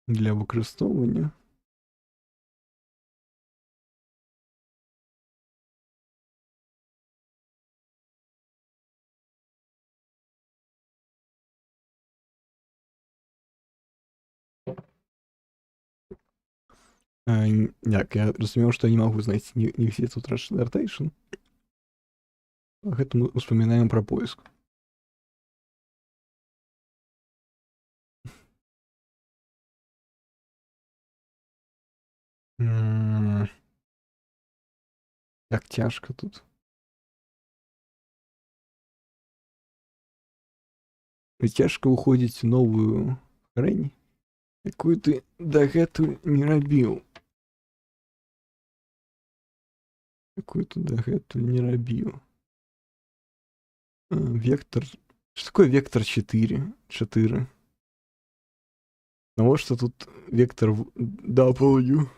для выкарыстоўвання. Як, я разумеў, што я не магу знайсці нігде тут rotation. Гэта мы успамінаем пра поиск. Як цяжка тут. Цяжка ўходзіць у новую хрень, якую ты дагэтуль не рабіў. Вектор... Что такое вектор 4? 4. Навошта тут вектор W?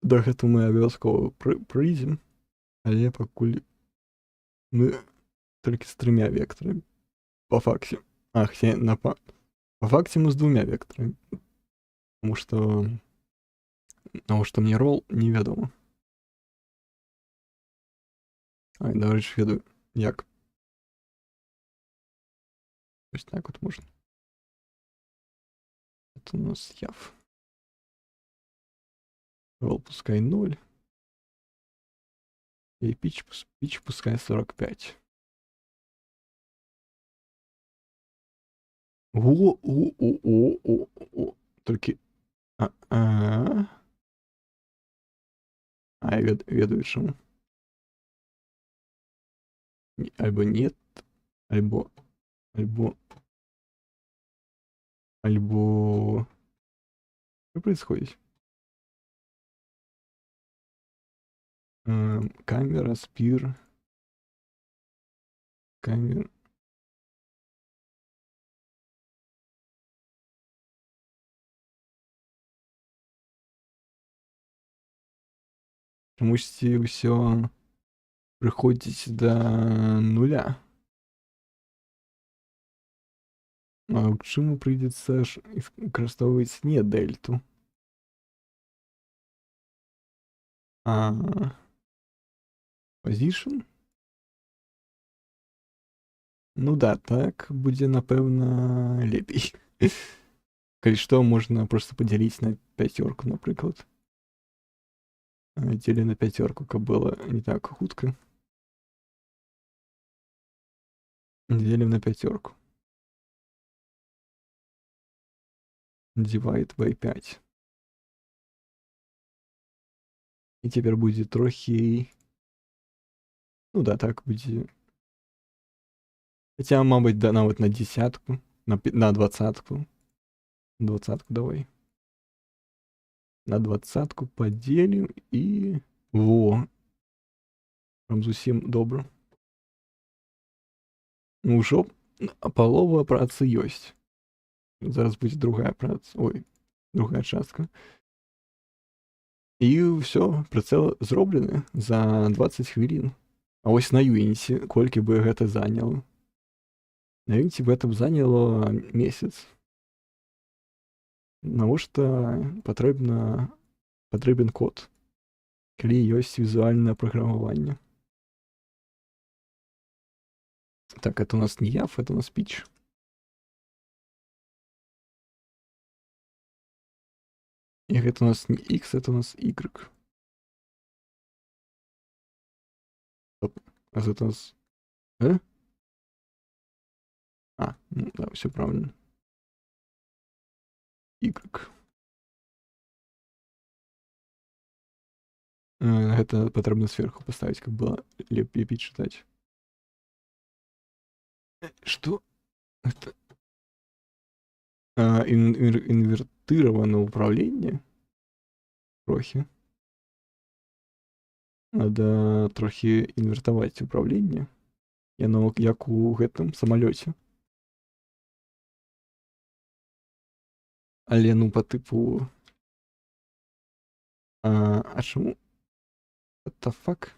Да гэтага мы абавязкова прыйдзем, але пакуль мы толькі з 3 вектарамі па факце. По факце мы з 2 вектарамі. Таму што навошта мне рол, невядома. Дарэчы, ведаю, як. Ось так вот можна. Это у нас яв. Рол пускай 0. И pitch пускай 45. О. Только... Я ведаю чаму. Альбо нет, альбо... Что происходит? Камера, спир. Камера. Чамусьці ўсё прыходзіць да нуля. А к чему придется выкарыстоўваць не дельту? Position? Ну да, так будзе, напэўна, лепей. Калі што, можна просто падзяліць на 5, напрыклад. Дзелі на 5, каб было не так хутка. Дзелім на 5. Divide by 5. І цяпер будзе трохі, ну да, так будзе. Хаця, мабыць, да, нават на десятку, на двадцатку. Двадцатку давай. На двадцатку падзелім і во. Прям зусім добра. Ну, ўжо палова працы ёсць. Зараз будзе другая праца. Ой, другая частка. І ўсё, прыцэл зроблены за 20 хвілін. А вось на Unity колькі бы гэта заняло? На Unity бы гэта б заняло месяц. Навошта патрэбен код, калі ёсць візуальнае праграмаванне? Так, это у нас не Яв, это у нас Pitch. І гэта у нас не X, это у нас Y. А это у нас... Ну да, все правильно. Y. Гэта патрэбна сверху паставіць, каб было лепей чытаць. Што? Это... Инвертировано управление? Трохи. Надо трохи інвертаваць управленне. Яно як у гэтым самалёце. Але ну по типу... А чому? What the fuck?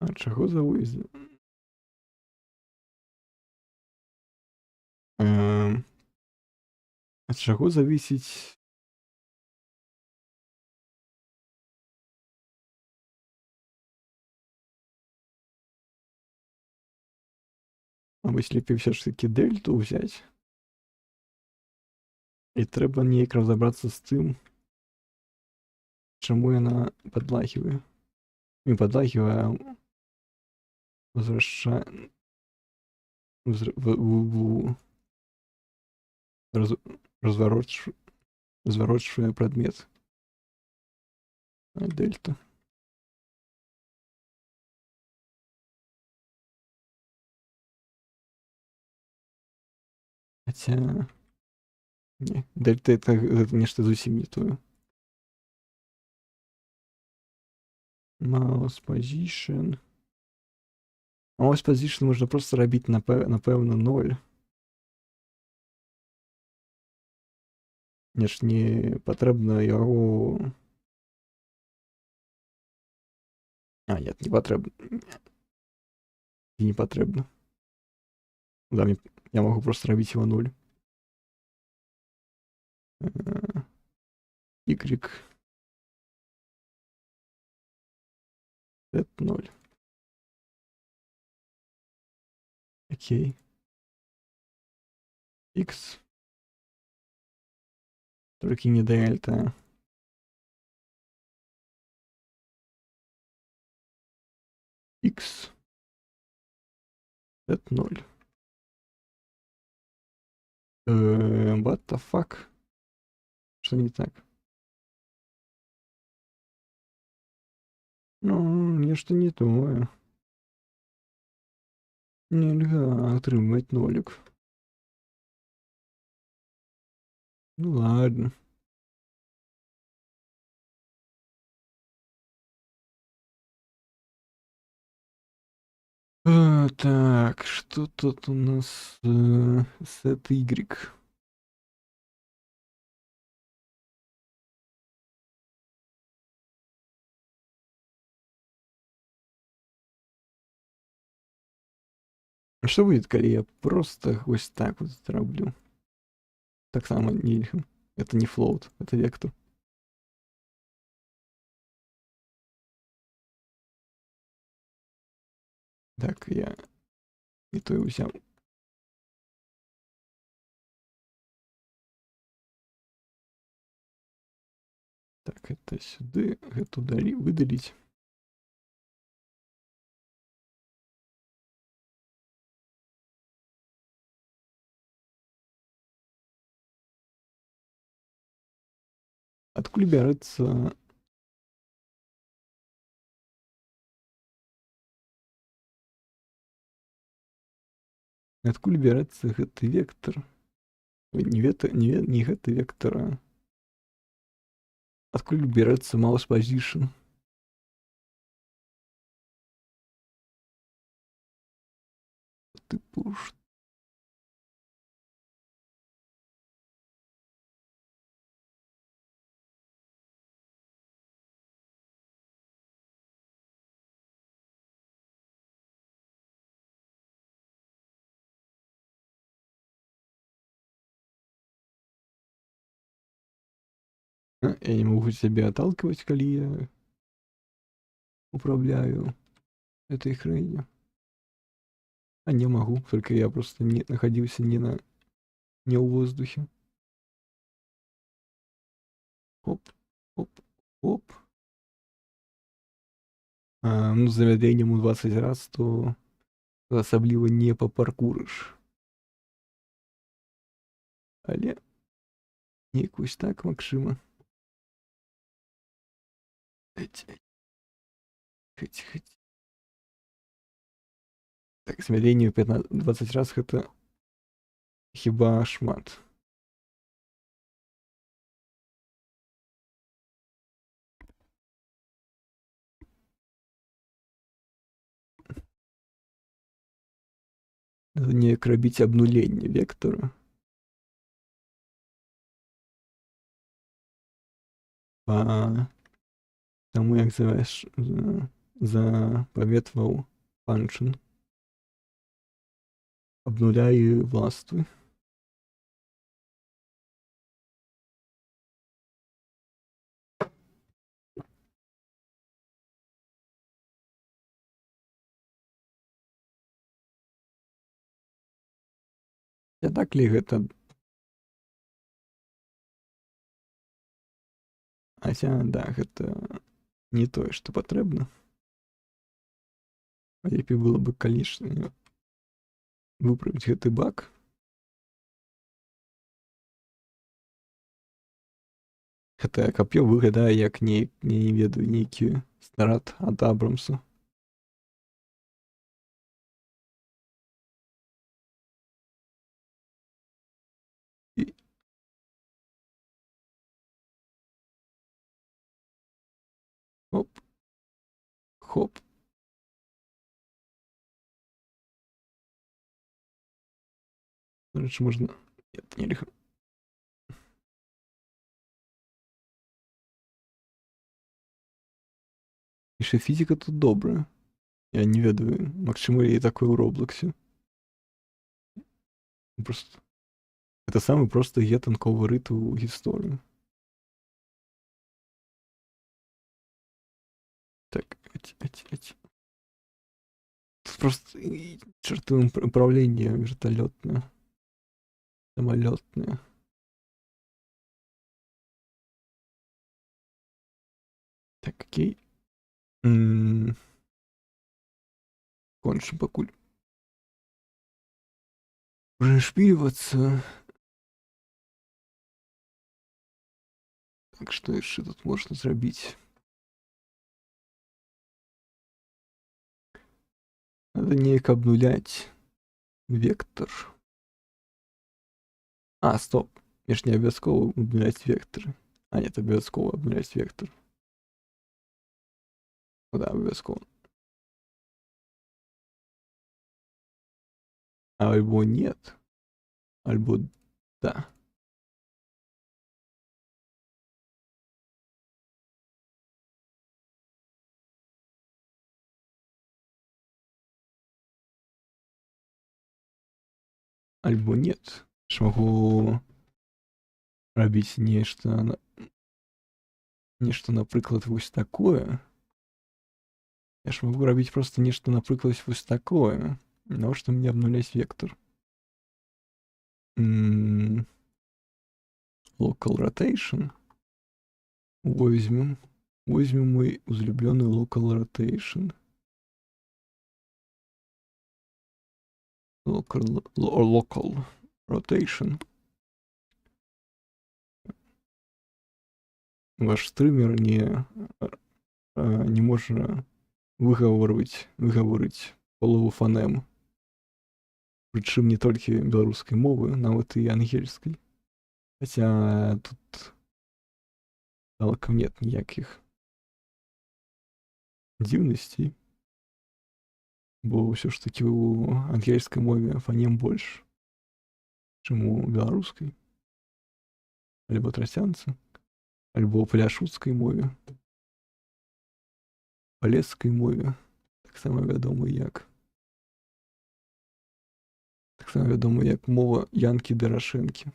А чого за виїзд? От чого зависить? Мабуть, ліпі все ж таки дельту взяти. І треба ніяк розібратися з тим, чому вона подлагиває. Не подлагиває, а возвращає... Разворачивая предмет. Дельта. Хотя... Не, дельта это нечто зовсім не то. Mouse position. Mouse position можна просто робити, напевно, 0. Мне ж не потрібно його... А, нет, не потрібно. Не потрібно. Да, я могу просто робити його 0. Y. Z 0. Окей. X. Только не дельта. X. Z 0. What the fuck? Что не так? Ну, нечто не то. Нельзя отрывать нолик. Ну ладно. Так, что тут у нас с Y? А что будет, коли я просто вот так вот зроблю? Так само нельзя. Это не float, это вектор. Так, я не то и взял. Так, это сюда, это выдалить. Адкуль бярэцца адкуль бярэцца гэты вектор? Ой, не гэты вектор, а адкуль бярэцца mouse position? Тыпу я не могу себя отталкивать, калі я управляю этой хренью. А не могу, только я просто не находился не в воздухе. Оп, оп, оп. Ну, з замядленнем у 20 раз, то асабліва не папаркурыш. Але неяк вось так магчыма. Хэць. Так, замядленне ў 20 раз гэта хіба шмат. Неяк рабіць абнуленне вектора. Таму як запаветваў Панчын. Обнуляю властвуй. А так ли гэта? Хаця, да, гэта не тое, што патрэбна. Лепей было бы, канечне, выправіць гэты баг. Гэтае кап'ё выглядае як не ведаю, нейкі снарад ад Абрамса. Оп. Хоп. Раньше можно... Нет, нельга. Яшчэ фізіка тут добрая. Я не ведаю, магчыма і такое ў Роблоксе. Просто... Это самый просто гетанковы рыт у гісторыі. Так, Тут просто чертовое управление вертолетное, самолетное. Так, окей. Кончим пакуль. Пришпиливаться. Так, что еще тут можно зрабіць? Надо неяк обнулять вектор. Стоп. Мне ж не абавязкова обнулять вектор. Нет, абавязкова обнулять вектор. Ну да, абавязкова. Альбо нет. Альбо да. Альбо нет. Я могу рабіць нешта, напрыклад, вось такое. Я ж могу рабіць просто нешта, напрыклад, вось такое. Навошта мне обнуляць вектор? Local rotation. Возьмем мой узлюбленный local rotation. Local rotation. ваш стрымер не можа выгаварыць палову фанем. Прычым не толькі беларускай мовы, нават і ангельскай. Хаця тут цалкам нет ніякіх дзіўнасцей, бо ўсё ж такі ў ангельскай мове фанем больш, чым у беларускай, альбо трасянцы, альбо паляшуцкай мове, палескай мове, таксама вядома як мова Янкі Дарашэнкі.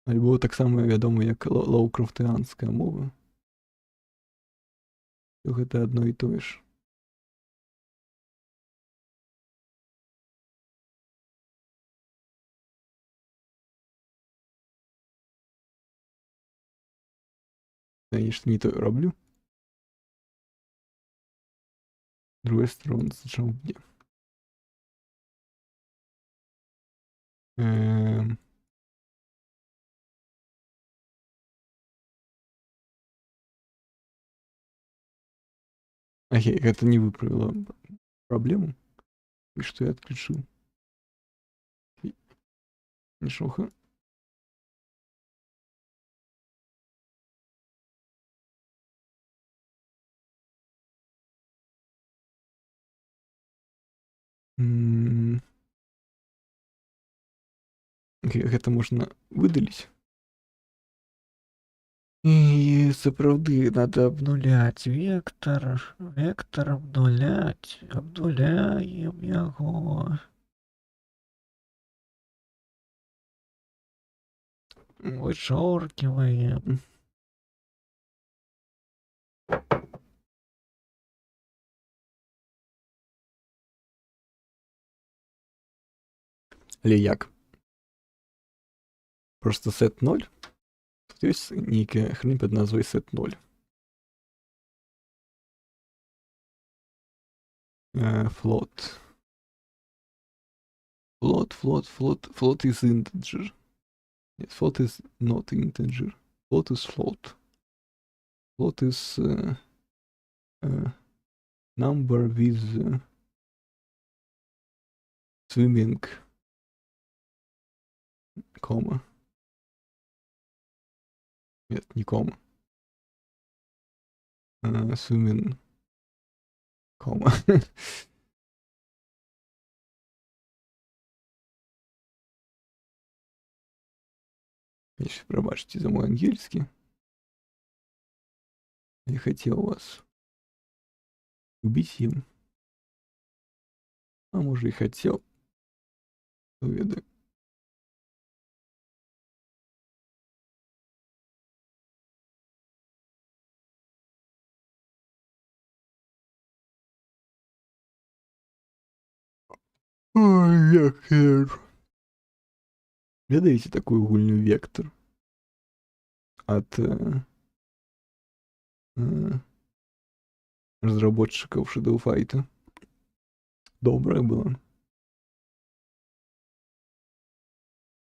Альбо таксама вядома як лоўкрафтыанская мова. Гэта адно і тое ж. Я нешта не тое раблю. З другой стороны, зачем мне? Окей, гэта не выправіла праблему. І што я адключыў. Нічога. Окей, гэта можна выдаліць. І сапраўды надо абнуляць вектор. Вектор абнуляць. Абнуляем яго. Вычоркиваем. Але як? Просто set 0? Тут ёсць нейкая хрень пад назвай set 0. Float. Float is integer. Yes, float is not integer. Float is float. Float is number with swimming comma. Нет, не кома. Swimming кома. Пробачьте за мой ангельский. Я хотел вас убить им. А может и хотел. Уведу. Ой, вектор. Ведаеце такую гульню вектор? От разработчиков Shadow Fight. Добрая была.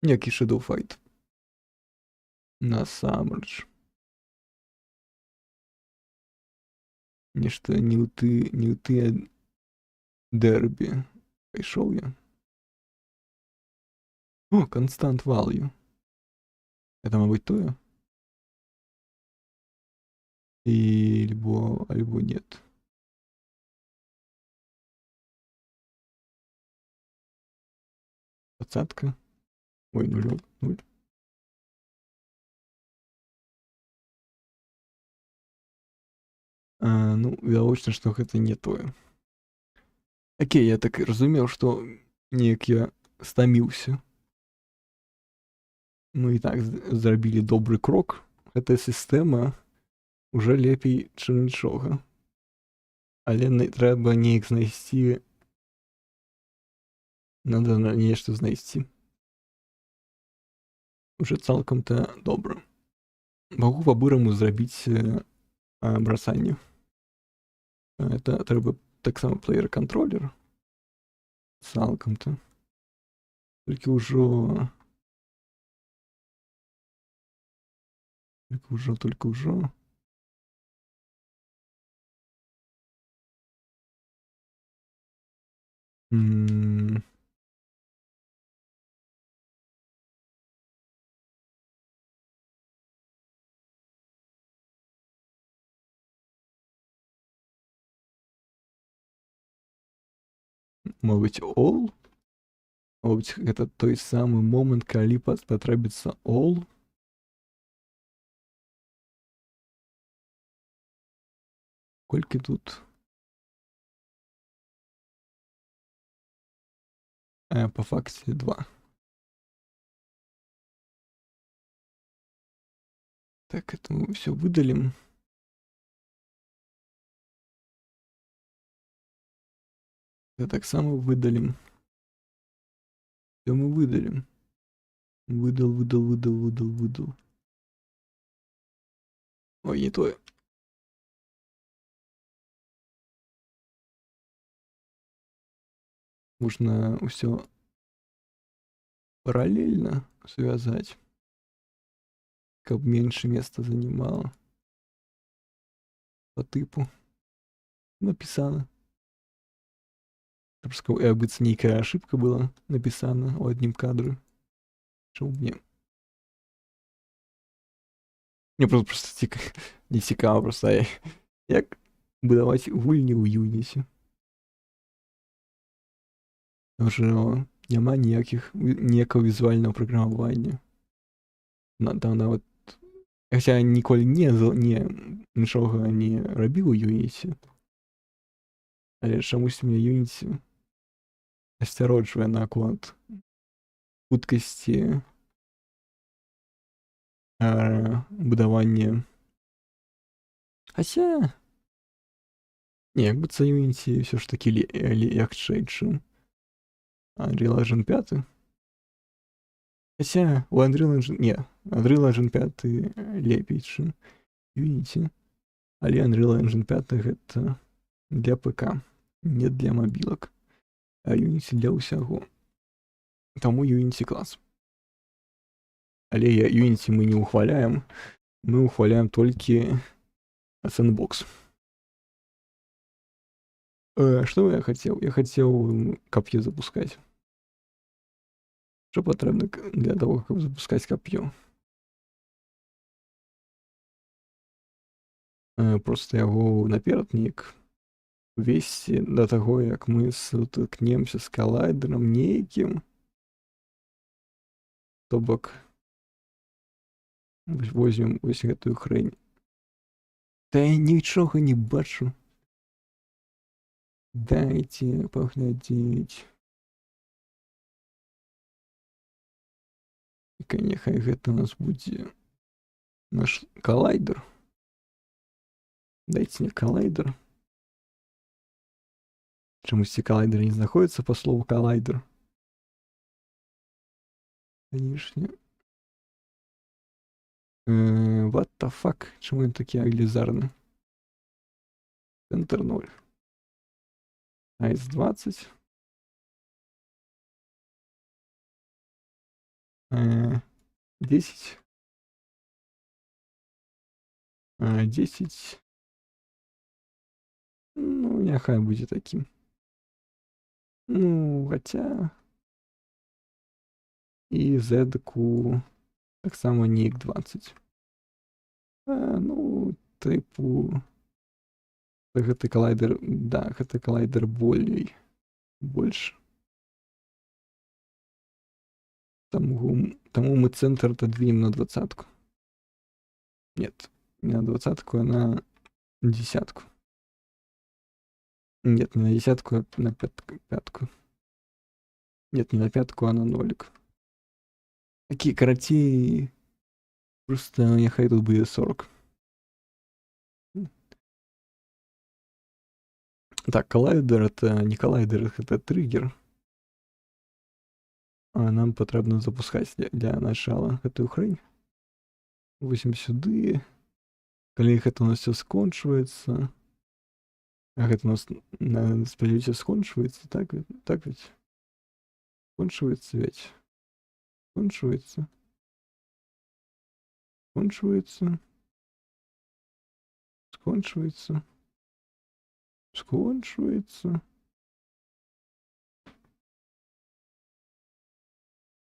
Які Shadow Fight. Насамрэч. Нешта не ў тыя дэрбі. Пайшоў я. О, Constant Value. Это, мабуть, тое? Альбо нет. Двадцатка. Ой, 0. Ну, відавочна, што гэта не тое. Окей, я так і разумеў, што неяк я стаміўся. Мы і так зрабілі добры крок. Гэтая сістэма уже лепей, чым нічога. Але трэба неяк знайсці. Надо нешта знайсці. Уже цалкам-то добра. Магу па-быраму зрабіць брасанне. Это трэба таксама плеер-кантролер. Цалкам-то. Толькі ўжо только уже. Может быть, all? Может быть, это той самый момент, калі патрэбіцца all? Колькі тут? По факте 2. Так, это мы все выдалим. Это так само выдалим. Все мы выдалим. Выдал. Ой, не то. Можно все параллельно связать, как меньше места занимало по типу. Написано. Просто быцца нейкая ошибка была написана у одним кадры. Чому мне? Мне просто не цікаво, просто як будаваць гульні ў Юніці. Уже няма ніякага візуальнага праграмавання. Там нават хаця ніколі нічога не рабіў у Юніці. Але чамусь мне Юніці асцяроджвае наконт хуткасці будавання. Хаця не, як быцца Юніці ўсё ж такі легчэй, чым Unreal Engine 5. Хаця у Unreal Engine 5 лепей, чым Unity. Але Unreal Engine 5 гэта для ПК, не для мабілак. А Unity для ўсяго. Таму Unity клас. Але Unity мы не ухваляем. Мы ухваляем толькі Sandbox. Что я хотел? Я хотел копье запускать. Что потребно для того, как запускать копье? Просто яго наперад неяк весці да таго, як мы сутыкнемся з калайдерам нейкім. То бок возьмем вось гэтую хрень. Да я нічога не бачу. Дайте паглядзець. І няхай гэта у нас будзе наш калайдер. Дайте мне калайдер. Чамусьці калайдер не знаходится по слову калайдер. Конечно. What the fuck? Чому він такий аглізарний? Центр 0. Айс 20. 10. 10. Ну, няхай буде таким. Ну, хотя... І Z-ку так само ник 20. Ну, типу... Гэты калайдер... Да, гэты калайдер больше. Тому мы центр отодвинем на 20-ку. Нет, не на 20-ку, а на 10-ку. Нет, не на 10-ку, а на 5-ку. Нет, не на 5-ку, а на 0-ку. Такие караті. Просто няхай тут буде 40. Так, коллайдер это не коллайдер, это триггер. А нам потрібно запускати для начала эту хрень. Возьмем сюди. Коли это у нас все скончується. А это у нас, сподіваюся, скончується, так ведь? Скончується ведь. Скончується. Скончується. Скончується.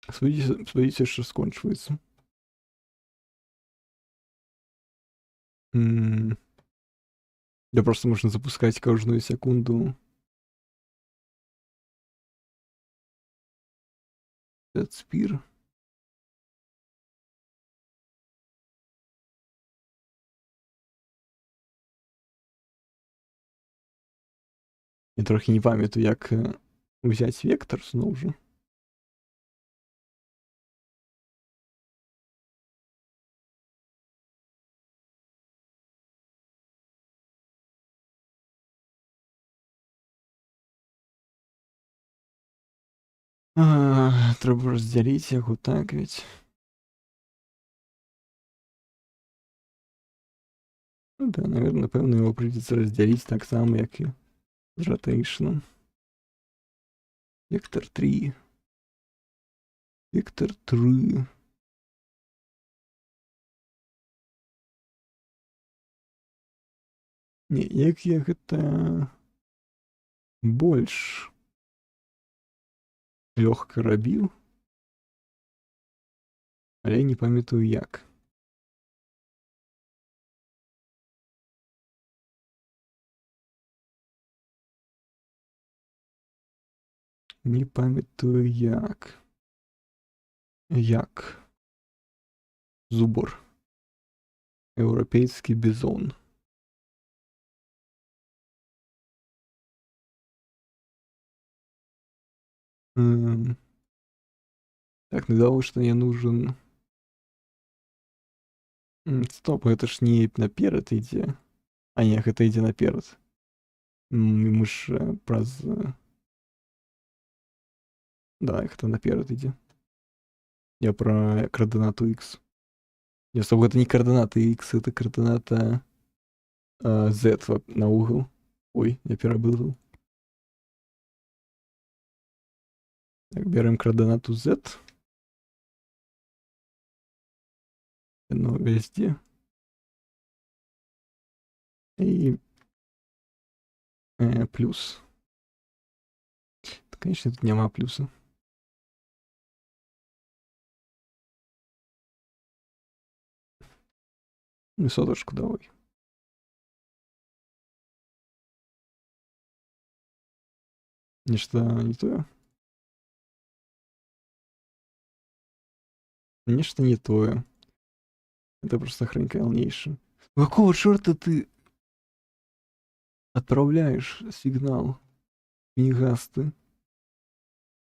Сподіваюся, що скончується. Да просто можно запускать каждую секунду. Этот спир. Я трохи не пам'ятаю, як взяти вектор знову ж. Треба розділити його так ведь. Ну да, наверное, напевно, його придется розділити так само, як і з ротейшном. Вектор 3. Вектор 3. Не, як я гэта больш лёгка рабіў, але не памятаю як. Не памятаю як. Як. Зубр. Еўрапейскі бізон. Так, надо, что мне нужен... Стоп, это ж не наперед ідзе. А не, гэта ідзе наперад. Мы ж праз... Да, гэта наперад ідзе. Я про координату X. Не, стоп, это не координата X, это координата Z на угол. Ой, я перепутал. Так, берем координату Z. Ну, везде. И плюс. Конечно, тут нема плюса. Ну, соточку давай. Нечто не то. Нечто не то. Это просто хрень полнейшая. Какого черта ты отправляешь сигнал негасты?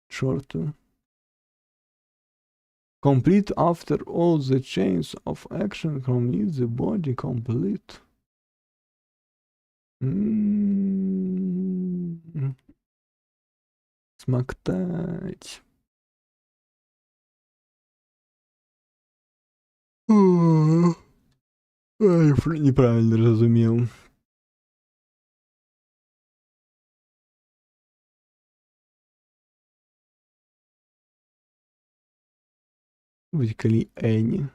Черта. Complete after all the chains of action complete the body complete. Смоктать. Ай, неправильно разумел. Выколи Энни.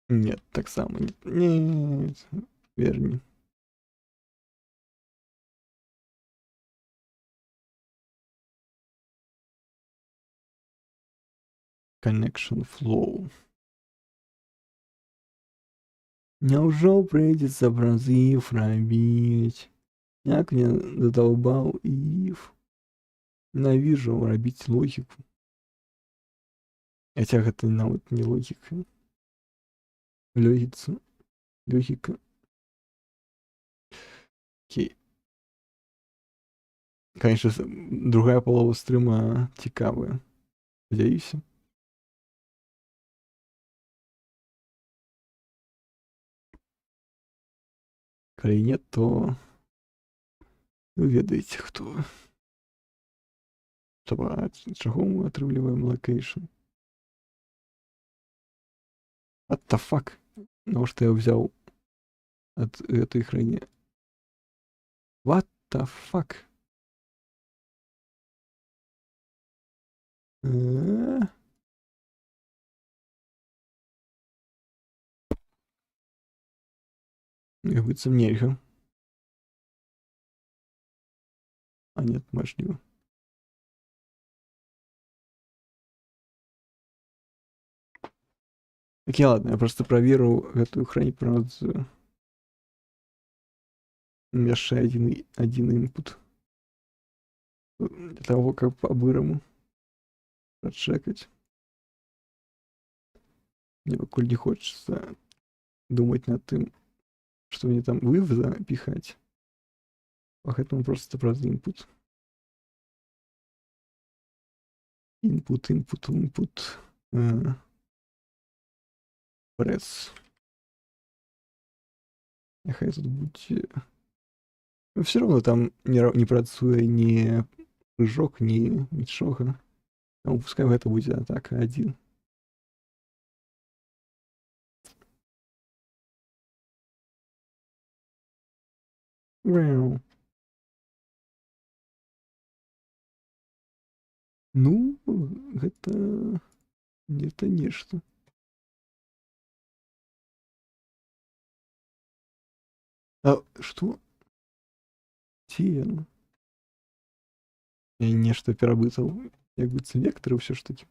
Нет, так само. Нет. Верни. Connection flow. Няўжо прыйдзецца праз if рабіць? Як мне задолбал if. Ненавижу рабіць логику. Хотя гэта нават не логика. Логика. Окей. Конечно, другая полова стрима цікавая. Надеюсь. Коли нет, то вы ведаеце, хто. Стоп, чаго мы атрымліваем локейшн? What the fuck? Навошта я взял от этой хрени? What the fuck? Як быццам нельга. А нет, мажліва. Окей, ладно, я просто праверыў гэтую хрань праз яшчэ адзін інпут. Для того, каб па-быраму прачэкаць. Мне пакуль не хочется думаць над тым, што мне там выв запіхаць. Поэтому просто праз input. Input. Press. Няхай тут будзе. Но все равно там не працуе ні прыжок, ні нічога. Таму пускай гэта будзе атака 1. Мяу. Ну, гэта нешта. А што? Ці яно? Я нешта пераблытаў. Як быццам вектары ўсё ж такі.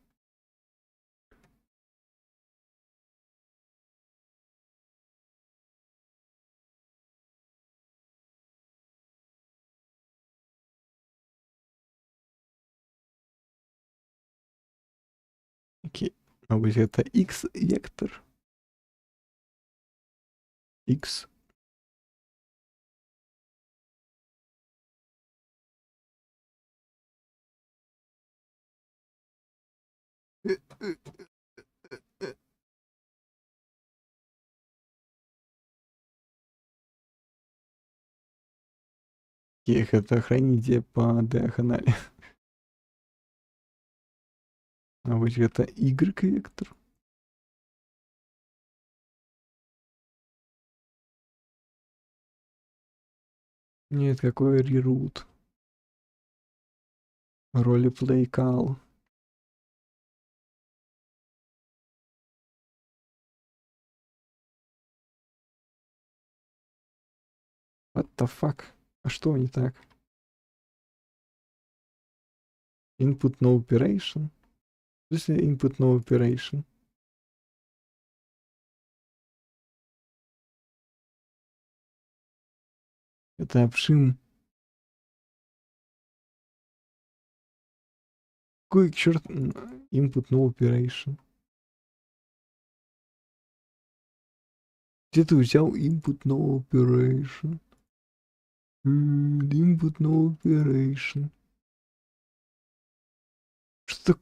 Окей. А вось гэта X-вектор. X. І гэта хрань ідзе па дыяганале. А вось гэта Y-вектор. Нет, какой reroute. Roleplay call. What the fuck? А что не так? Input no operation? В смысле input no operation? Это обшим. Какой черт input no operation? Где ты взял input no operation? Input no operation. Что?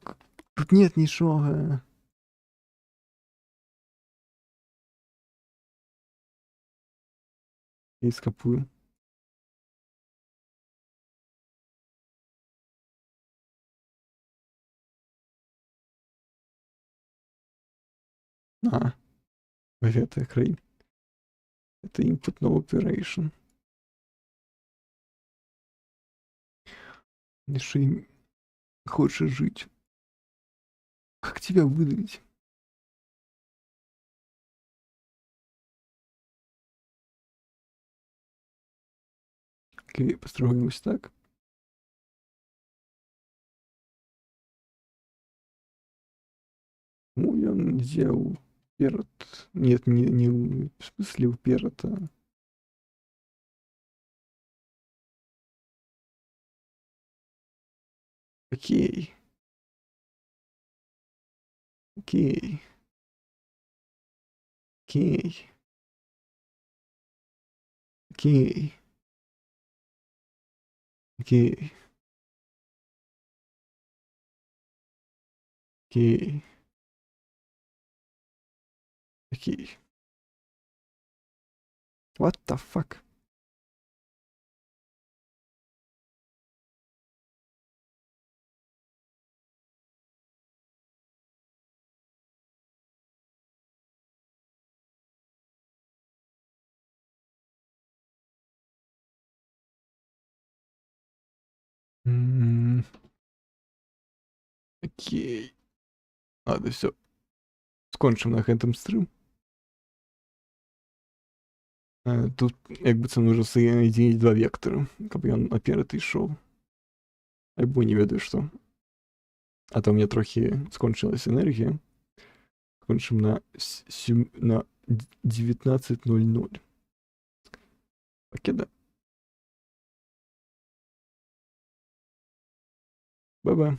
Тут нет ничего. Я скопую. А, вот это хрень. Это input no operation. Еще хочешь жить. Как тебя выдавить? Окей, построилось так. Ну, я сделал перед... Нет, не в смысле вперед, а... Окей. Окей. Окей. Окей. Окей. Окей. Окей. What the fuck? Окей. Ладно, все. Скончим на гэтым стрим. Тут як бы це нужно соединить два вектора, каб ён наперад ішоў. Альбо не ведаю што. А то у меня трохи скончилась энергия. Кончим на 19:00. Покеда. Бай-бай.